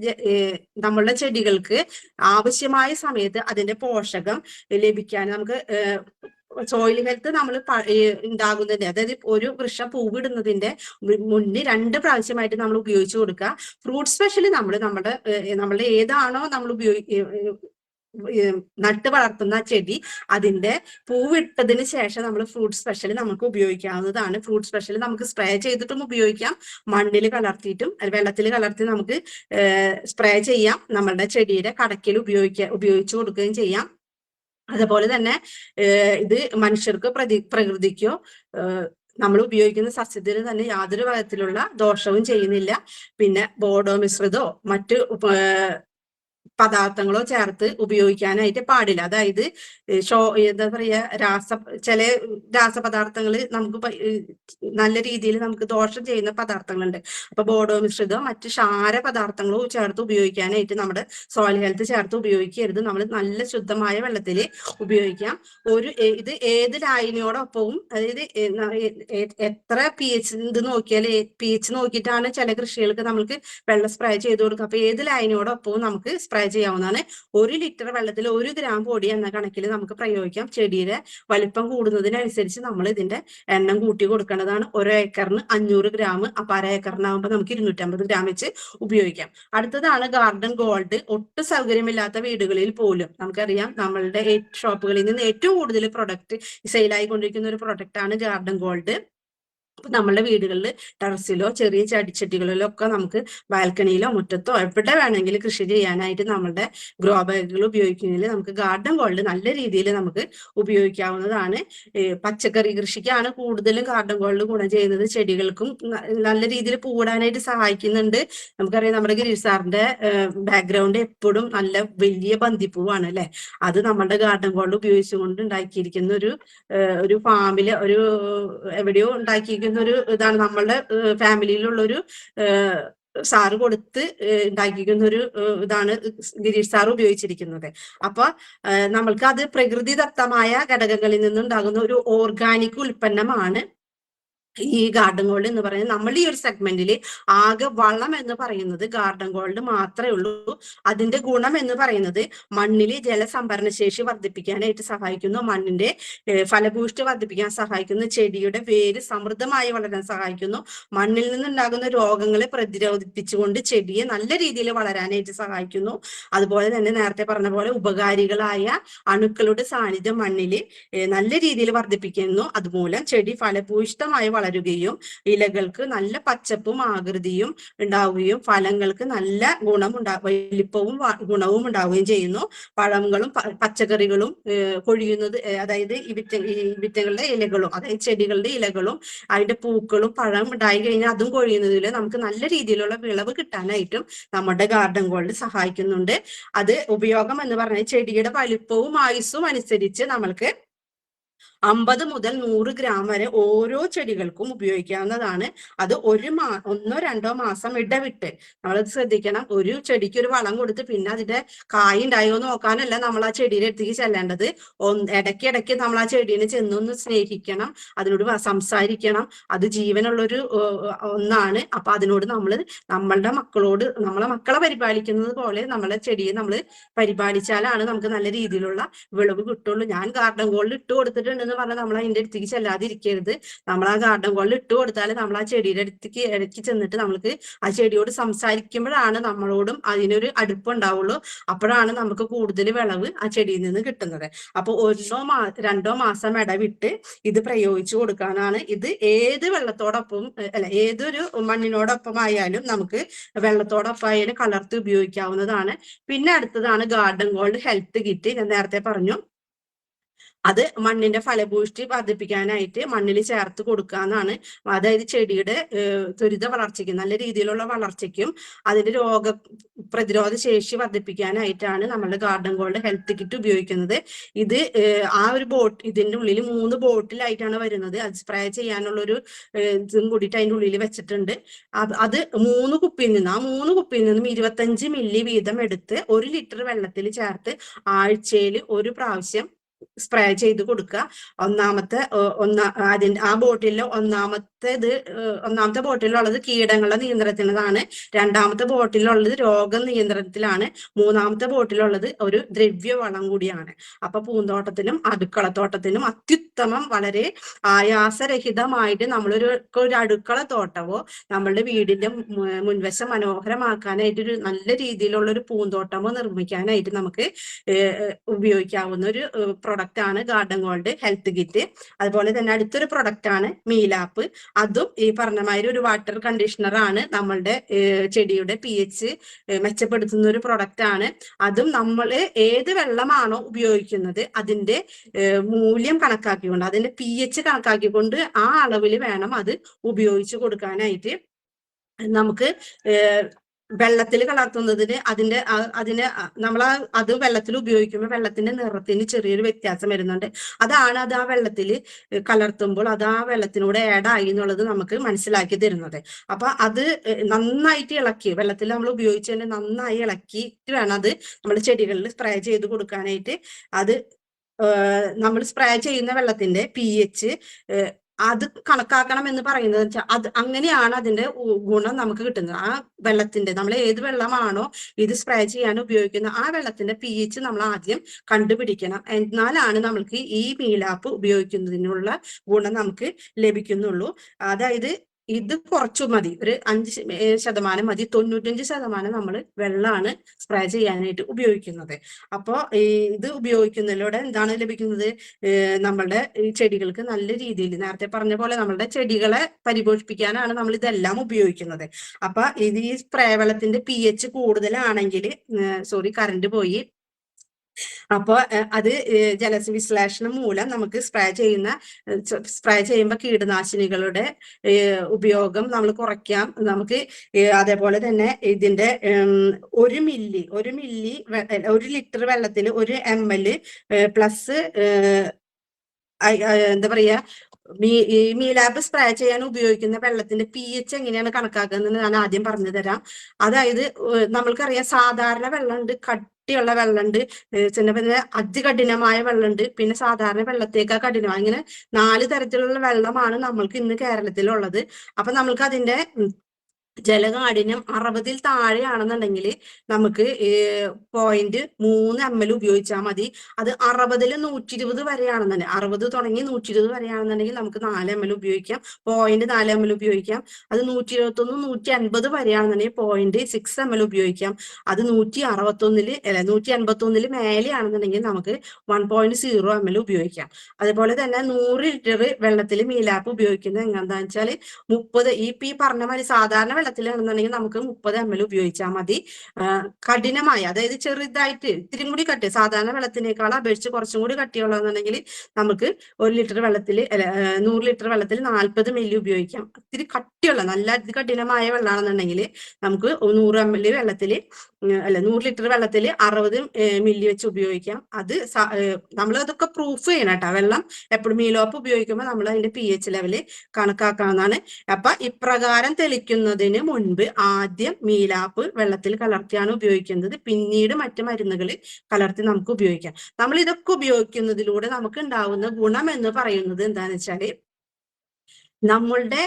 നമ്മളുടെ ചെടികൾക്ക് ആവശ്യമായ സമയത്ത് അതിന്റെ പോഷകം ലഭിക്കാൻ നമുക്ക് സോയിൽ ഹെൽത്ത് നമ്മൾ ഉണ്ടാകുന്നതിന്റെ, അതായത് ഒരു വൃക്ഷം പൂവിടുന്നതിന്റെ മുന്നേ 2 പ്രാവശ്യമായിട്ട് നമ്മൾ ഉപയോഗിച്ചു കൊടുക്കുക. ഫ്രൂട്ട് സ്പെഷ്യലി നമ്മളുടെ ഏതാണോ നമ്മൾ നട്ട് വളർത്തുന്ന ചെടി അതിന്റെ പൂവിട്ടതിന് ശേഷം നമ്മൾ ഫ്രൂട്ട് സ്പെഷ്യൽ നമുക്ക് ഉപയോഗിക്കാവുന്നതാണ്. ഫ്രൂട്ട് സ്പെഷ്യൽ നമുക്ക് സ്പ്രേ ചെയ്തിട്ടും ഉപയോഗിക്കാം, മണ്ണിൽ കലർത്തിയിട്ടും വെള്ളത്തിൽ കലർത്തി നമുക്ക് സ്പ്രേ ചെയ്യാം, നമ്മളുടെ ചെടിയുടെ കടക്കിൽ ഉപയോഗിച്ചു കൊടുക്കുകയും ചെയ്യാം. അതുപോലെ തന്നെ ഇത് മനുഷ്യർക്ക് പ്രകൃതിക്കോ നമ്മൾ ഉപയോഗിക്കുന്ന സസ്യത്തിന് തന്നെ യാതൊരു വിധത്തിലുള്ള ദോഷവും ചെയ്യുന്നില്ല. പിന്നെ ബോഡോ മിശ്രിതോ മറ്റ് പദാർത്ഥങ്ങളോ ചേർത്ത് ഉപയോഗിക്കാനായിട്ട് പാടില്ല. അതായത് എന്താ പറയാ ചില രാസപദാർത്ഥങ്ങൾ നമുക്ക് നല്ല രീതിയിൽ നമുക്ക് ദോഷം ചെയ്യുന്ന പദാർത്ഥങ്ങളുണ്ട്. അപ്പൊ ബോഡോ മിശ്രിതോ മറ്റ് ക്ഷാര പദാർത്ഥങ്ങളോ ചേർത്ത് ഉപയോഗിക്കാനായിട്ട് നമ്മുടെ സോയിൽ ഹെൽത്ത് ചേർത്ത് ഉപയോഗിക്കരുത്. നമ്മൾ നല്ല ശുദ്ധമായ വെള്ളത്തിൽ ഉപയോഗിക്കാം. ഇത് ഏത് ലായനിയോടൊപ്പവും, അതായത് എത്ര pH ഇത് നോക്കിയാൽ pH നോക്കിയിട്ടാണ് ചില കൃഷികൾക്ക് നമ്മൾക്ക് വെള്ളം സ്പ്രേ ചെയ്ത് കൊടുക്കുക. അപ്പൊ ഏത് ലായനിയോടൊപ്പവും നമുക്ക് സ്പ്രേ ചെയ്യാവുന്നതാണ്. 1 ലിറ്റർ വെള്ളത്തിൽ 1 ഗ്രാം പൊടി എന്ന കണക്കിൽ നമുക്ക് പ്രയോഗിക്കാം. ചെടിയുടെ വലിപ്പം കൂടുന്നതിനനുസരിച്ച് നമ്മൾ ഇതിന്റെ എണ്ണം കൂട്ടി കൊടുക്കേണ്ടതാണ്. 1 ഏക്കറിന് 500 ഗ്രാം, അപ്പൊ 1/2 ഏക്കറിനാകുമ്പോൾ നമുക്ക് 250 ഗ്രാം വെച്ച് ഉപയോഗിക്കാം. അടുത്തതാണ് ഗാർഡൻ ഗോൾഡ്. ഒട്ടും സൗകര്യമില്ലാത്ത വീടുകളിൽ പോലും നമുക്കറിയാം, നമ്മളുടെ ഷോപ്പുകളിൽ നിന്ന് ഏറ്റവും കൂടുതൽ പ്രൊഡക്റ്റ് സെയിലായിക്കൊണ്ടിരിക്കുന്ന ഒരു പ്രൊഡക്റ്റ് ആണ് ഗാർഡൻ ഗോൾഡ്. നമ്മളുടെ വീടുകളിൽ ടെറസിലോ ചെറിയ ചെടിച്ചട്ടികളിലോ ഒക്കെ നമുക്ക് ബാൽക്കണിയിലോ മുറ്റത്തോ എവിടെ വേണമെങ്കിലും കൃഷി ചെയ്യാനായിട്ട് നമ്മളുടെ ഗ്രോ ബാഗുകൾ ഉപയോഗിക്കുന്നതിൽ നമുക്ക് ഗാർഡൻ ഗോൾഡ് നല്ല രീതിയിൽ നമുക്ക് ഉപയോഗിക്കാവുന്നതാണ്. പച്ചക്കറി കൃഷിക്കാണ് കൂടുതലും ഗാർഡൻ ഗോൾഡ് ഗുണം ചെയ്യുന്നത്. ചെടികൾക്കും നല്ല രീതിയിൽ പൂടാനായിട്ട് സഹായിക്കുന്നുണ്ട്. നമുക്കറിയാം, നമ്മുടെ ഗിരീഷ് സാറിന്റെ ബാക്ക്ഗ്രൗണ്ട് എപ്പോഴും നല്ല വലിയ ബന്ദിപ്പൂവാണ് അല്ലെ. അത് നമ്മുടെ ഗാർഡൻ ഗോൾഡ് ഉപയോഗിച്ചുകൊണ്ട് ഉണ്ടാക്കിയിരിക്കുന്ന ഒരു ഫാമില് എവിടെയോ ഉണ്ടാക്കിയിരിക്കുന്ന ഒരു ഇതാണ്. നമ്മളുടെ ഫാമിലിയിലുള്ള ഒരു സാറ് കൊടുത്ത് ഉണ്ടാക്കിയിരിക്കുന്ന ഒരു ഇതാണ് ഗിരീഷ് സാർ ഉപയോഗിച്ചിരിക്കുന്നത്. അപ്പൊ നമ്മൾക്ക് അത് പ്രകൃതിദത്തമായ ഘടകങ്ങളിൽ നിന്നുണ്ടാകുന്ന ഒരു ഓർഗാനിക് ഉൽപ്പന്നമാണ് ഈ ഗാർഡൻ ഗോൾഡ് എന്ന് പറയുന്നത്. നമ്മൾ ഈ ഒരു സെഗ്മെന്റിൽ ആകെ വളം എന്ന് പറയുന്നത് ഗാർഡൻ ഗോൾഡ് മാത്രമേ ഉള്ളൂ. അതിന്റെ ഗുണം എന്ന് പറയുന്നത് മണ്ണിൽ ജലസംഭരണ ശേഷി വർദ്ധിപ്പിക്കാനായിട്ട് സഹായിക്കുന്നു, മണ്ണിന്റെ ഫലഭൂഷ്ടി വർദ്ധിപ്പിക്കാൻ സഹായിക്കുന്നു, ചെടിയുടെ വേര് സമൃദ്ധമായി വളരാൻ സഹായിക്കുന്നു, മണ്ണിൽ നിന്നുണ്ടാകുന്ന രോഗങ്ങളെ പ്രതിരോധിപ്പിച്ചുകൊണ്ട് ചെടിയെ നല്ല രീതിയിൽ വളരാനായിട്ട് സഹായിക്കുന്നു. അതുപോലെ തന്നെ നേരത്തെ പറഞ്ഞ പോലെ ഉപകാരികളായ അണുക്കളുടെ സാന്നിധ്യം മണ്ണിൽ നല്ല രീതിയിൽ വർദ്ധിപ്പിക്കുന്നു. അതുമൂലം ചെടി ഫലഭൂയിഷ്ഠമായി വളരുകയും ഇലകൾക്ക് നല്ല പച്ചപ്പും ആകൃതിയും ഉണ്ടാവുകയും ഫലങ്ങൾക്ക് നല്ല വലിപ്പവും ഗുണവും ഉണ്ടാവുകയും ചെയ്യുന്നു. പഴങ്ങളും പച്ചക്കറികളും കൊഴിയുന്നത്, അതായത് ഈ വിത്തുകളുടെ ഇലകളും, അതായത് ചെടികളുടെ ഇലകളും അതിന്റെ പൂക്കളും പഴം ഉണ്ടായി കഴിഞ്ഞാൽ അതും കൊഴിയുന്നതിൽ നമുക്ക് നല്ല രീതിയിലുള്ള വിളവ് കിട്ടാനായിട്ടും നമ്മുടെ ഗാർഡൻ ഗോൾഡ് സഹായിക്കുന്നുണ്ട്. അത് ഉപയോഗം എന്ന് പറഞ്ഞാൽ ചെടിയുടെ വലിപ്പവും ആയുസ്സും അനുസരിച്ച് നമ്മൾക്ക് 50 മുതൽ 100 ഗ്രാം വരെ ഓരോ ചെടികൾക്കും ഉപയോഗിക്കാവുന്നതാണ്. അത് 1-2 മാസം ഇടവിട്ട് നമ്മളത് ശ്രദ്ധിക്കണം. ഒരു ചെടിക്ക് ഒരു വളം കൊടുത്ത് പിന്നെ അതിന്റെ കായ് ഉണ്ടായോ നോക്കാനല്ല നമ്മൾ ആ ചെടിയുടെ അടുത്തേക്ക് ചെല്ലേണ്ടത്. ഇടയ്ക്കിടയ്ക്ക് നമ്മൾ ആ ചെടീനെ ചെന്നൊന്ന് സ്നേഹിക്കണം, അതിനോട് സംസാരിക്കണം. അത് ജീവനുള്ളൊരു ഒന്നാണ്. അപ്പൊ അതിനോട് നമ്മളെ മക്കളെ പരിപാലിക്കുന്നത് പോലെ നമ്മളെ ചെടിയെ നമ്മൾ പരിപാലിച്ചാലാണ് നമുക്ക് നല്ല രീതിയിലുള്ള വിളവ് കിട്ടുള്ളൂ. ഞാൻ ഗാർഡൻ ഗോൾഡ് ഇട്ട് കൊടുത്തിട്ടുണ്ട് എന്ന് പറഞ്ഞാൽ നമ്മൾ അതിന്റെ അടുത്തേക്ക് ചെല്ലാതിരിക്കരുത്. നമ്മൾ ആ ഗാർഡൻ ഗോൾഡ് ഇട്ട് കൊടുത്താൽ നമ്മൾ ആ ചെടിയുടെ അടുത്തേക്ക് ഇടയ്ക്ക് ചെന്നിട്ട് നമ്മൾക്ക് ആ ചെടിയോട് സംസാരിക്കുമ്പോഴാണ് നമ്മളോടും അതിനൊരു അടുപ്പുണ്ടാവുള്ളൂ. അപ്പോഴാണ് നമുക്ക് കൂടുതൽ വിളവ് ആ ചെടിയിൽ നിന്ന് കിട്ടുന്നത്. അപ്പൊ 1-2 മാസം ഇടവിട്ട് ഇത് പ്രയോഗിച്ചു കൊടുക്കാനാണ്. ഇത് ഏത് വെള്ളത്തോടൊപ്പം ഏതൊരു മണ്ണിനോടൊപ്പം ആയാലും നമുക്ക് വെള്ളത്തോടൊപ്പം ആയാലും കലർത്തി ഉപയോഗിക്കാവുന്നതാണ്. പിന്നെ അടുത്തതാണ് ഗാർഡൻ ഗോൾഡ് ഹെൽത്ത് കിറ്റ്. ഞാൻ നേരത്തെ പറഞ്ഞു, അത് മണ്ണിന്റെ ഫലഭൂഷ്ടി വർദ്ധിപ്പിക്കാനായിട്ട് മണ്ണിൽ ചേർത്ത് കൊടുക്കാന്നാണ്. അതായത് ചെടിയുടെ ത്വരിത വളർച്ചയ്ക്കും നല്ല രീതിയിലുള്ള വളർച്ചയ്ക്കും അതിന്റെ പ്രതിരോധ ശേഷി വർദ്ധിപ്പിക്കാനായിട്ടാണ് നമ്മൾ ഗാർഡൻ ഗോൾഡ് ഹെൽത്ത് കിറ്റ് ഉപയോഗിക്കുന്നത്. ഇത് ആ ഒരു ഇതിന്റെ ഉള്ളിൽ 3 ബോട്ടിലായിട്ടാണ് വരുന്നത്. അത് സ്പ്രേ ചെയ്യാനുള്ള ഒരു ഇതും കൂടിയിട്ട് അതിന്റെ ഉള്ളിൽ വെച്ചിട്ടുണ്ട്. അത് 3 കുപ്പിയിൽ നിന്ന് 25 മില്ലി വീതം എടുത്ത് 1 ലിറ്റർ വെള്ളത്തിൽ ചേർത്ത് ആഴ്ചയിൽ 1 പ്രാവശ്യം സ്പ്രേ ചെയ്ത് കൊടുക്കുക. അതിന്റെ ആ ബോട്ടിലിൽ ഒന്നാമത്തെ ബോട്ടിലുള്ളത് കീടങ്ങളുടെ നിയന്ത്രണത്തിനാണ്, രണ്ടാമത്തെ ബോട്ടിലുള്ളത് രോഗനിയന്ത്രണത്തിലാണ്, മൂന്നാമത്തെ ബോട്ടിലുള്ളത് ഒരു ദ്രവ്യവളം കൂടിയാണ്. അപ്പൊ പൂന്തോട്ടത്തിനും അടുക്കളത്തോട്ടത്തിനും അത്യുത്തമം, വളരെ ആയാസരഹിതമായിട്ട് നമ്മളൊരു അടുക്കള തോട്ടമോ നമ്മളുടെ വീടിന്റെ മുൻവശം മനോഹരമാക്കാനായിട്ട് ഒരു നല്ല രീതിയിലുള്ള ഒരു പൂന്തോട്ടമോ നിർമ്മിക്കാനായിട്ട് നമുക്ക് ഉപയോഗിക്കാവുന്ന ഒരു പ്രൊഡക്റ്റ് ആണ് ഗാർഡൻ ഗോൾഡ് ഹെൽത്ത് കിറ്റ്. അതുപോലെ തന്നെ അടുത്തൊരു പ്രൊഡക്റ്റ് ആണ് മീലാപ്പ്. അതും ഈ പറഞ്ഞമാതിരി ഒരു വാട്ടർ കണ്ടീഷണർ ആണ്. നമ്മളുടെ ചെടിയുടെ pH മെച്ചപ്പെടുത്തുന്ന ഒരു പ്രൊഡക്റ്റ് ആണ്. അതും നമ്മൾ ഏത് വെള്ളമാണോ ഉപയോഗിക്കുന്നത് അതിന്റെ മൂല്യം കണക്കാക്കിക്കൊണ്ട്, അതിന്റെ pH കണക്കാക്കിക്കൊണ്ട് ആ അളവിൽ വേണം അത് ഉപയോഗിച്ച് കൊടുക്കാനായിട്ട്. നമുക്ക് വെള്ളത്തിൽ കലർത്തുന്നതിന് നമ്മൾ അത് വെള്ളത്തിൽ ഉപയോഗിക്കുമ്പോൾ വെള്ളത്തിന്റെ നിറത്തിന് ചെറിയൊരു വ്യത്യാസം വരുന്നുണ്ട്. അത് ആ വെള്ളത്തിൽ കലർത്തുമ്പോൾ അത് ആ വെള്ളത്തിനൂടെ ആയി എന്നുള്ളത് നമുക്ക് മനസ്സിലാക്കി തരുന്നത്. അപ്പൊ അത് നന്നായിട്ട് ഇളക്കി, വെള്ളത്തിൽ നമ്മൾ ഉപയോഗിച്ച് തന്നെ നന്നായി ഇളക്കിയിട്ട് വേണം അത് നമ്മൾ ചെടികളിൽ സ്പ്രേ ചെയ്ത് കൊടുക്കാനായിട്ട്. അത് നമ്മൾ സ്പ്രേ ചെയ്യുന്ന വെള്ളത്തിന്റെ pH അത് കണക്കാക്കണം എന്ന് പറയുന്നത് വെച്ചാൽ അത് അങ്ങനെയാണ് അതിന്റെ ഗുണം നമുക്ക് കിട്ടുന്നത്. ആ വെള്ളത്തിന്റെ നമ്മൾ ഏത് വെള്ളമാണോ ഇത് സ്പ്രേ ചെയ്യാൻ ഉപയോഗിക്കുന്ന ആ വെള്ളത്തിന്റെ pH നമ്മൾ ആദ്യം കണ്ടുപിടിക്കണം. എന്നാലാണ് നമ്മൾക്ക് ഈ മീലാപ്പ് ഉപയോഗിക്കുന്നതിനുള്ള ഗുണം നമുക്ക് ലഭിക്കുന്നുള്ളൂ. അതായത് ഇത് കുറച്ചു മതി, ഒരു 5% മതി, 95% നമ്മൾ വെള്ളമാണ് സ്പ്രേ ചെയ്യാനായിട്ട് ഉപയോഗിക്കുന്നത്. അപ്പോൾ ഇത് ഉപയോഗിക്കുന്നതിലൂടെ എന്താണ് ലഭിക്കുന്നത്? നമ്മളുടെ ഈ ചെടികൾക്ക് നല്ല രീതിയിൽ നേരത്തെ പറഞ്ഞ പോലെ നമ്മളുടെ ചെടികളെ പരിപോഷിപ്പിക്കാനാണ് നമ്മൾ ഇതെല്ലാം ഉപയോഗിക്കുന്നത്. അപ്പൊ ഇത് ഈ സ്പ്രേ വെള്ളത്തിന്റെ pH കൂടുതലാണെങ്കിൽ, കറണ്ട് പോയി, അപ്പോൾ അത് ജലവിശ്ലേഷണം മൂലം നമുക്ക് സ്പ്രേ ചെയ്യുമ്പോൾ കീടനാശിനികളുടെ ഉപയോഗം നമ്മൾ കുറയ്ക്കാം. നമുക്ക് അതേപോലെ തന്നെ ഇതിന്റെ 1 മില്ലി 1 ലിറ്റർ വെള്ളത്തിൽ 1 ml പ്ലസ് എന്താ പറയാ മീലാപ്പ് സ്പ്രേ ചെയ്യാൻ ഉപയോഗിക്കുന്ന വെള്ളത്തിന്റെ pH എങ്ങനെയാണ് കണക്കാക്കുന്നത് ഞാൻ ആദ്യം പറഞ്ഞു തരാം. അതായത് നമ്മൾക്കറിയാം, സാധാരണ വെള്ളമുണ്ട്, കട്ടിയുള്ള വെള്ളമുണ്ട്, പിന്നെ അതികഠിനമായ വെള്ളമുണ്ട്, പിന്നെ സാധാരണ വെള്ളത്തേക്കാൾ കഠിനമായ, ഇങ്ങനെ 4 തരത്തിലുള്ള വെള്ളമാണ് നമ്മൾക്ക് ഇന്ന് കേരളത്തിലുള്ളത്. അപ്പൊ നമ്മൾക്ക് അതിന്റെ ജലകാഠിന്യം 60-ൽ താഴെയാണെന്നുണ്ടെങ്കിൽ നമുക്ക് 0.3 ml ഉപയോഗിച്ചാൽ മതി. അത് 60-ൽ 120 വരെയാണെന്നുണ്ടെങ്കിൽ, 60 തുടങ്ങി 120 വരെയാണെന്നുണ്ടെങ്കിൽ നമുക്ക് 4 ml ഉപയോഗിക്കാം, 0.4 ml ഉപയോഗിക്കാം. അത് 121 150 വരെയാണെന്നുണ്ടെങ്കിൽ 0.6 ml ഉപയോഗിക്കാം. അത് 151-ൽ മേലെയാണെന്നുണ്ടെങ്കിൽ നമുക്ക് 1.0 ml ഉപയോഗിക്കാം. അതുപോലെ തന്നെ 100 ലിറ്റർ വെള്ളത്തിൽ മീലാപ്പ് ഉപയോഗിക്കുന്നത് എങ്ങനെയാണെന്ന് വെച്ചാൽ 30 ഈ പറഞ്ഞ മാതിരി സാധാരണ വെള്ളത്തിലാണെന്നുണ്ടെങ്കിൽ നമുക്ക് 30 ml ഉപയോഗിച്ചാൽ മതി. കഠിനമായ, അതായത് ചെറുതായിട്ട് ഇത്തിരി കൂടി കട്ടി, സാധാരണ വെള്ളത്തിനേക്കാൾ അപേക്ഷിച്ച് കുറച്ചും കൂടി കട്ടിയുള്ളതെന്നുണ്ടെങ്കിൽ നമുക്ക് 100 ലിറ്റർ വെള്ളത്തിൽ 40 ml ഉപയോഗിക്കാം. ഇത്തിരി കട്ടിയുള്ള നല്ല കഠിനമായ വെള്ളമാണെന്നുണ്ടെങ്കിൽ നമുക്ക് 100 ലിറ്റർ വെള്ളത്തിൽ 60 ml വെച്ച് ഉപയോഗിക്കാം. അത് നമ്മൾ അതൊക്കെ പ്രൂഫ് ചെയ്യണം കേട്ടോ. വെള്ളം എപ്പോഴും മീലോപ്പ് ഉപയോഗിക്കുമ്പോൾ നമ്മൾ അതിന്റെ pH ലെവല് കണക്കാക്കാവുന്നതാണ്. അപ്പൊ ഇപ്രകാരം തെളിക്കുന്നതിന് മുൻപ് ആദ്യം മീലാപ്പ് വെള്ളത്തിൽ കലർത്തിയാണ് ഉപയോഗിക്കുന്നത്, പിന്നീട് മറ്റു മരുന്നുകൾ കലർത്തി നമുക്ക് ഉപയോഗിക്കാം. നമ്മൾ ഇതൊക്കെ ഉപയോഗിക്കുന്നതിലൂടെ നമുക്ക് ഉണ്ടാവുന്ന ഗുണം എന്ന് പറയുന്നത് എന്താണെന്ന് വെച്ചാല്, നമ്മളുടെ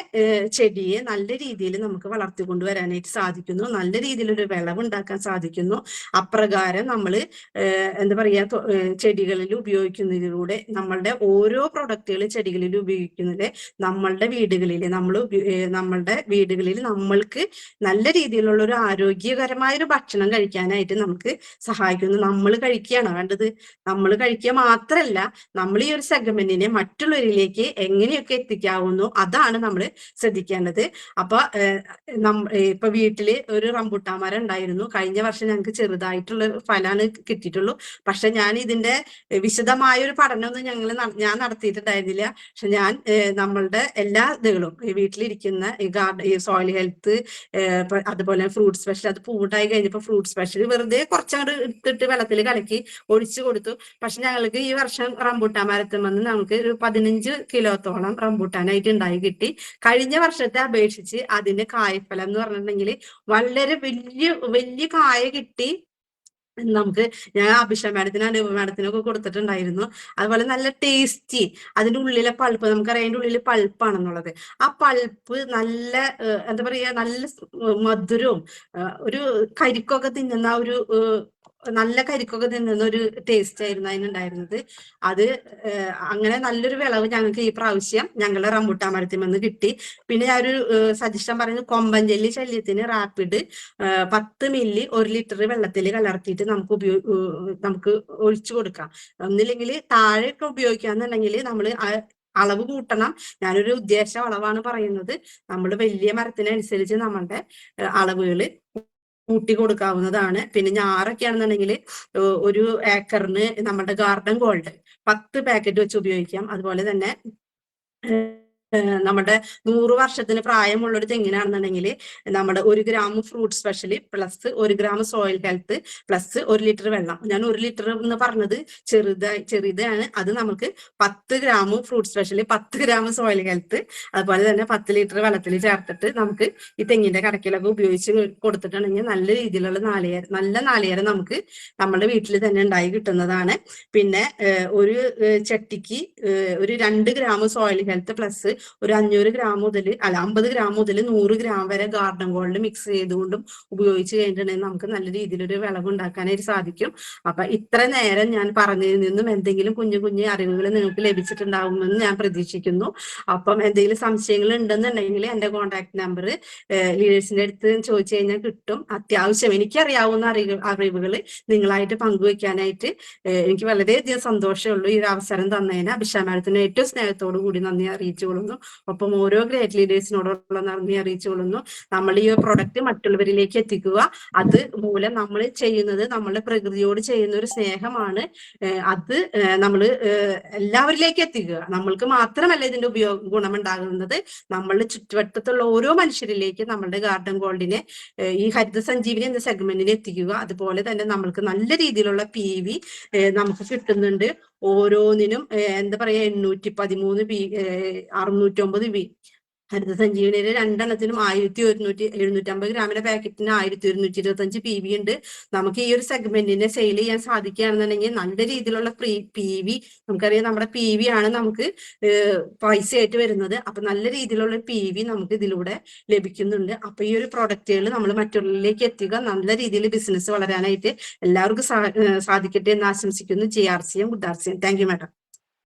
ചെടിയെ നല്ല രീതിയിൽ നമുക്ക് വളർത്തിക്കൊണ്ടുവരാനായിട്ട് സാധിക്കുന്നു, നല്ല രീതിയിലൊരു വിളവുണ്ടാക്കാൻ സാധിക്കുന്നു. അപ്രകാരം നമ്മൾ എന്താ പറയാ, ചെടികളിൽ ഉപയോഗിക്കുന്നതിലൂടെ നമ്മളുടെ ഓരോ പ്രൊഡക്റ്റുകൾ ചെടികളിൽ ഉപയോഗിക്കുന്നത് നമ്മളുടെ വീടുകളിൽ നമ്മൾക്ക് നല്ല രീതിയിലുള്ള ഒരു ആരോഗ്യകരമായ ഒരു ഭക്ഷണം കഴിക്കാനായിട്ട് നമുക്ക് സഹായിക്കുന്നു. നമ്മൾ കഴിക്കുകയാണ് വേണ്ടത്. നമ്മൾ കഴിക്കുക മാത്രമല്ല, നമ്മൾ ഈ ഒരു സെഗ്മെന്റിനെ മറ്റുള്ളവരിലേക്ക് എങ്ങനെയൊക്കെ എത്തിക്കാവുന്നു അതാണ് നമ്മൾ ശ്രദ്ധിക്കേണ്ടത്. അപ്പൊ ഇപ്പൊ വീട്ടില് ഒരു റംബൂട്ടാൻ മരം ഉണ്ടായിരുന്നു. കഴിഞ്ഞ വർഷം ഞങ്ങൾക്ക് ചെറുതായിട്ടുള്ള ഫലമാണ് കിട്ടിയിട്ടുള്ളൂ. പക്ഷെ ഞാൻ ഇതിന്റെ വിശദമായ ഒരു പഠനമൊന്നും ഞാൻ നടത്തിയിട്ടുണ്ടായിരുന്നില്ല. പക്ഷെ ഞാൻ നമ്മളുടെ എല്ലാ ഇതുകളും വീട്ടിലിരിക്കുന്ന ഈ സോയിൽ ഹെൽത്ത്, അതുപോലെ ഫ്രൂട്ട് സ്പെഷ്യൽ, അത് പൂണ്ടായി കഴിഞ്ഞപ്പോൾ ഫ്രൂട്ട് സ്പെഷ്യൽ വെറുതെ കുറച്ചങ്ങോട്ട് എടുത്തിട്ട് വെള്ളത്തിൽ കലക്കി ഒഴിച്ചു കൊടുത്തു. പക്ഷെ ഞങ്ങൾക്ക് ഈ വർഷം റംബൂട്ടാൻ മരത്തിൽ വന്ന് നമുക്ക് ഒരു 15 കിലോത്തോളം റംബൂട്ടാനായിട്ട് ഉണ്ടായി കിട്ടി. കഴിഞ്ഞ വർഷത്തെ അപേക്ഷിച്ച് അതിന്റെ കായ്ഫലം എന്ന് പറഞ്ഞിട്ടുണ്ടെങ്കിൽ വളരെ വലിയ കായ കിട്ടി. നമുക്ക് ഞാൻ അഭിഷ മാഡത്തിനും അനുപ മാഡത്തിനൊക്കെ കൊടുത്തിട്ടുണ്ടായിരുന്നു. അതുപോലെ നല്ല ടേസ്റ്റി, അതിന്റെ ഉള്ളിലെ പൾപ്പ്, നമുക്കറിയാം അതിന്റെ ഉള്ളിൽ പൾപ്പാണെന്നുള്ളത്. ആ പൾപ്പ് നല്ല എന്താ പറയാ, നല്ല മധുരവും ഒരു കരിക്കൊക്കെ തിന്നുന്ന ഒരു നല്ല കരിക്കൊക്കെ തിന്നുന്ന ഒരു ടേസ്റ്റ് ആയിരുന്നു അതിനുണ്ടായിരുന്നത്. അത് അങ്ങനെ നല്ലൊരു വിളവ് ഞങ്ങൾക്ക് ഈ പ്രാവശ്യം ഞങ്ങളുടെ റംബൂട്ടാൻ മരത്തിൽ നിന്ന് കിട്ടി. പിന്നെ ഞാൻ ഒരു സജഷൻ പറയുന്നത്, കൊമ്പൻചെല്ലി ശല്യത്തിന് റാപ്പിഡ് 10 മില്ലി 1 ലിറ്റർ വെള്ളത്തിൽ കലർത്തിയിട്ട് നമുക്ക് ഒഴിച്ചു കൊടുക്കാം. ഒന്നില്ലെങ്കിൽ താഴെയൊക്കെ ഉപയോഗിക്കാന്നുണ്ടെങ്കിൽ നമ്മൾ അളവ് കൂട്ടണം. ഞാനൊരു ഉദ്ദേശ അളവാണ് പറയുന്നത്. നമ്മൾ വലിയ മരത്തിനനുസരിച്ച് നമ്മളുടെ അളവുകൾ കൂട്ടി കൊടുക്കാവുന്നതാണ്. പിന്നെ ഞാറൊക്കെ ആണെന്നുണ്ടെങ്കിൽ ഒരു ഏക്കറിന് നമ്മുടെ ഗാർഡൻ ഗോൾഡ് 10 പാക്കറ്റ് വെച്ച് ഉപയോഗിക്കാം. അതുപോലെ തന്നെ നമ്മുടെ 100 വർഷത്തിന് പ്രായമുള്ള ഒരു തെങ്ങിനാണെന്നുണ്ടെങ്കിൽ നമ്മുടെ 1 gram fruit special plus 1 gram soil health plus 1 litre വെള്ളം. ഞാൻ 1 ലിറ്റർ എന്ന് പറഞ്ഞത് ചെറുതാണ്. അത് നമുക്ക് 10 gram fruit special, 10 gram soil health, അതുപോലെ തന്നെ 10 ലിറ്റർ വെള്ളത്തിൽ ചേർത്തിട്ട് നമുക്ക് ഈ തെങ്ങിന്റെ കടക്കിലൊക്കെ ഉപയോഗിച്ച് കൊടുത്തിട്ടുണ്ടെങ്കിൽ നല്ല രീതിയിലുള്ള നല്ല നാളികേരം നമുക്ക് നമ്മുടെ വീട്ടിൽ തന്നെ ഉണ്ടായി കിട്ടുന്നതാണ്. പിന്നെ ഒരു ചട്ടിക്ക് ഒരു 2 ഗ്രാം സോയിൽ ഹെൽത്ത് പ്ലസ് ഒരു 500 ഗ്രാം മുതൽ 50 ഗ്രാം മുതൽ 100 ഗ്രാം വരെ ഗാർഡൻ ഗോൾഡ് മിക്സ് ചെയ്തുകൊണ്ടും ഉപയോഗിച്ച് കഴിഞ്ഞിട്ടുണ്ടെങ്കിൽ നമുക്ക് നല്ല രീതിയിലൊരു വിളവ് ഉണ്ടാക്കാനായിട്ട് സാധിക്കും. അപ്പൊ ഇത്ര നേരം ഞാൻ പറഞ്ഞതിൽ നിന്നും എന്തെങ്കിലും കുഞ്ഞു കുഞ്ഞു അറിവുകൾ നിങ്ങൾക്ക് ലഭിച്ചിട്ടുണ്ടാകുമെന്ന് ഞാൻ പ്രതീക്ഷിക്കുന്നു. അപ്പം എന്തെങ്കിലും സംശയങ്ങൾ ഉണ്ടെന്നുണ്ടെങ്കിൽ എന്റെ കോൺടാക്ട് നമ്പർ ലീഡേഴ്സിന്റെ അടുത്ത് ചോദിച്ചു കഴിഞ്ഞാൽ കിട്ടും. അത്യാവശ്യം എനിക്കറിയാവുന്ന അറിവുകൾ നിങ്ങളായിട്ട് പങ്കുവെക്കാനായിട്ട് എനിക്ക് വളരെയധികം സന്തോഷമുള്ളൂ. ഈ ഒരു അവസരം തന്നതിന് അഭിഷ മാഡത്തിന് ഏറ്റവും സ്നേഹത്തോടു കൂടി നന്ദി അറിയിച്ചുകൊള്ളുന്നു. ഒപ്പം ഓരോ ഗ്രേറ്റ് ലീഡേഴ്സിനോടുള്ള നന്ദി അറിയിച്ചുകൊള്ളുന്നു. നമ്മൾ ഈ പ്രൊഡക്റ്റ് മറ്റുള്ളവരിലേക്ക് എത്തിക്കുക. അത് മൂലം നമ്മൾ ചെയ്യുന്നത് നമ്മളുടെ പ്രകൃതിയോട് ചെയ്യുന്ന ഒരു സ്നേഹമാണ്. അത് നമ്മൾ എല്ലാവരിലേക്ക് എത്തിക്കുക. നമ്മൾക്ക് മാത്രമല്ല ഇതിന്റെ ഗുണമുണ്ടാകുന്നത്, നമ്മളുടെ ചുറ്റുവട്ടത്തുള്ള ഓരോ മനുഷ്യരിലേക്ക് നമ്മളുടെ ഗാർഡൻ ഗോൾഡിനെ ഈ ഹരിത സഞ്ജീവനി എന്ന സെഗ്മെന്റിനെ എത്തിക്കുക. അതുപോലെ തന്നെ നമ്മൾക്ക് നല്ല രീതിയിലുള്ള PV നമുക്ക് കിട്ടുന്നുണ്ട്. ഓരോന്നിനും എന്താ പറയാ 813 609 ഹരിത സഞ്ജീവനിയിലെ 2 എണ്ണത്തിനും 1150 ഗ്രാമിന്റെ പാക്കറ്റിന് 1125 PV ഉണ്ട്. നമുക്ക് ഈ ഒരു സെഗ്മെന്റിനെ സെയിൽ ചെയ്യാൻ സാധിക്കുകയാണെന്നുണ്ടെങ്കിൽ നല്ല രീതിയിലുള്ള PV, നമുക്കറിയാം നമ്മുടെ PV ആണ് നമുക്ക് പൈസയായിട്ട് വരുന്നത്. അപ്പൊ നല്ല രീതിയിലുള്ള PV നമുക്ക് ഇതിലൂടെ ലഭിക്കുന്നുണ്ട്. അപ്പൊ ഈ ഒരു പ്രൊഡക്റ്റുകൾ നമ്മൾ മറ്റുള്ളവരിലേക്ക് എത്തിക്കുക, നല്ല രീതിയിൽ ബിസിനസ് വളരാനായിട്ട് എല്ലാവർക്കും സാധിക്കട്ടെ എന്ന് ആശംസിക്കുന്നു. JRCM, good RCM. Thank you madam.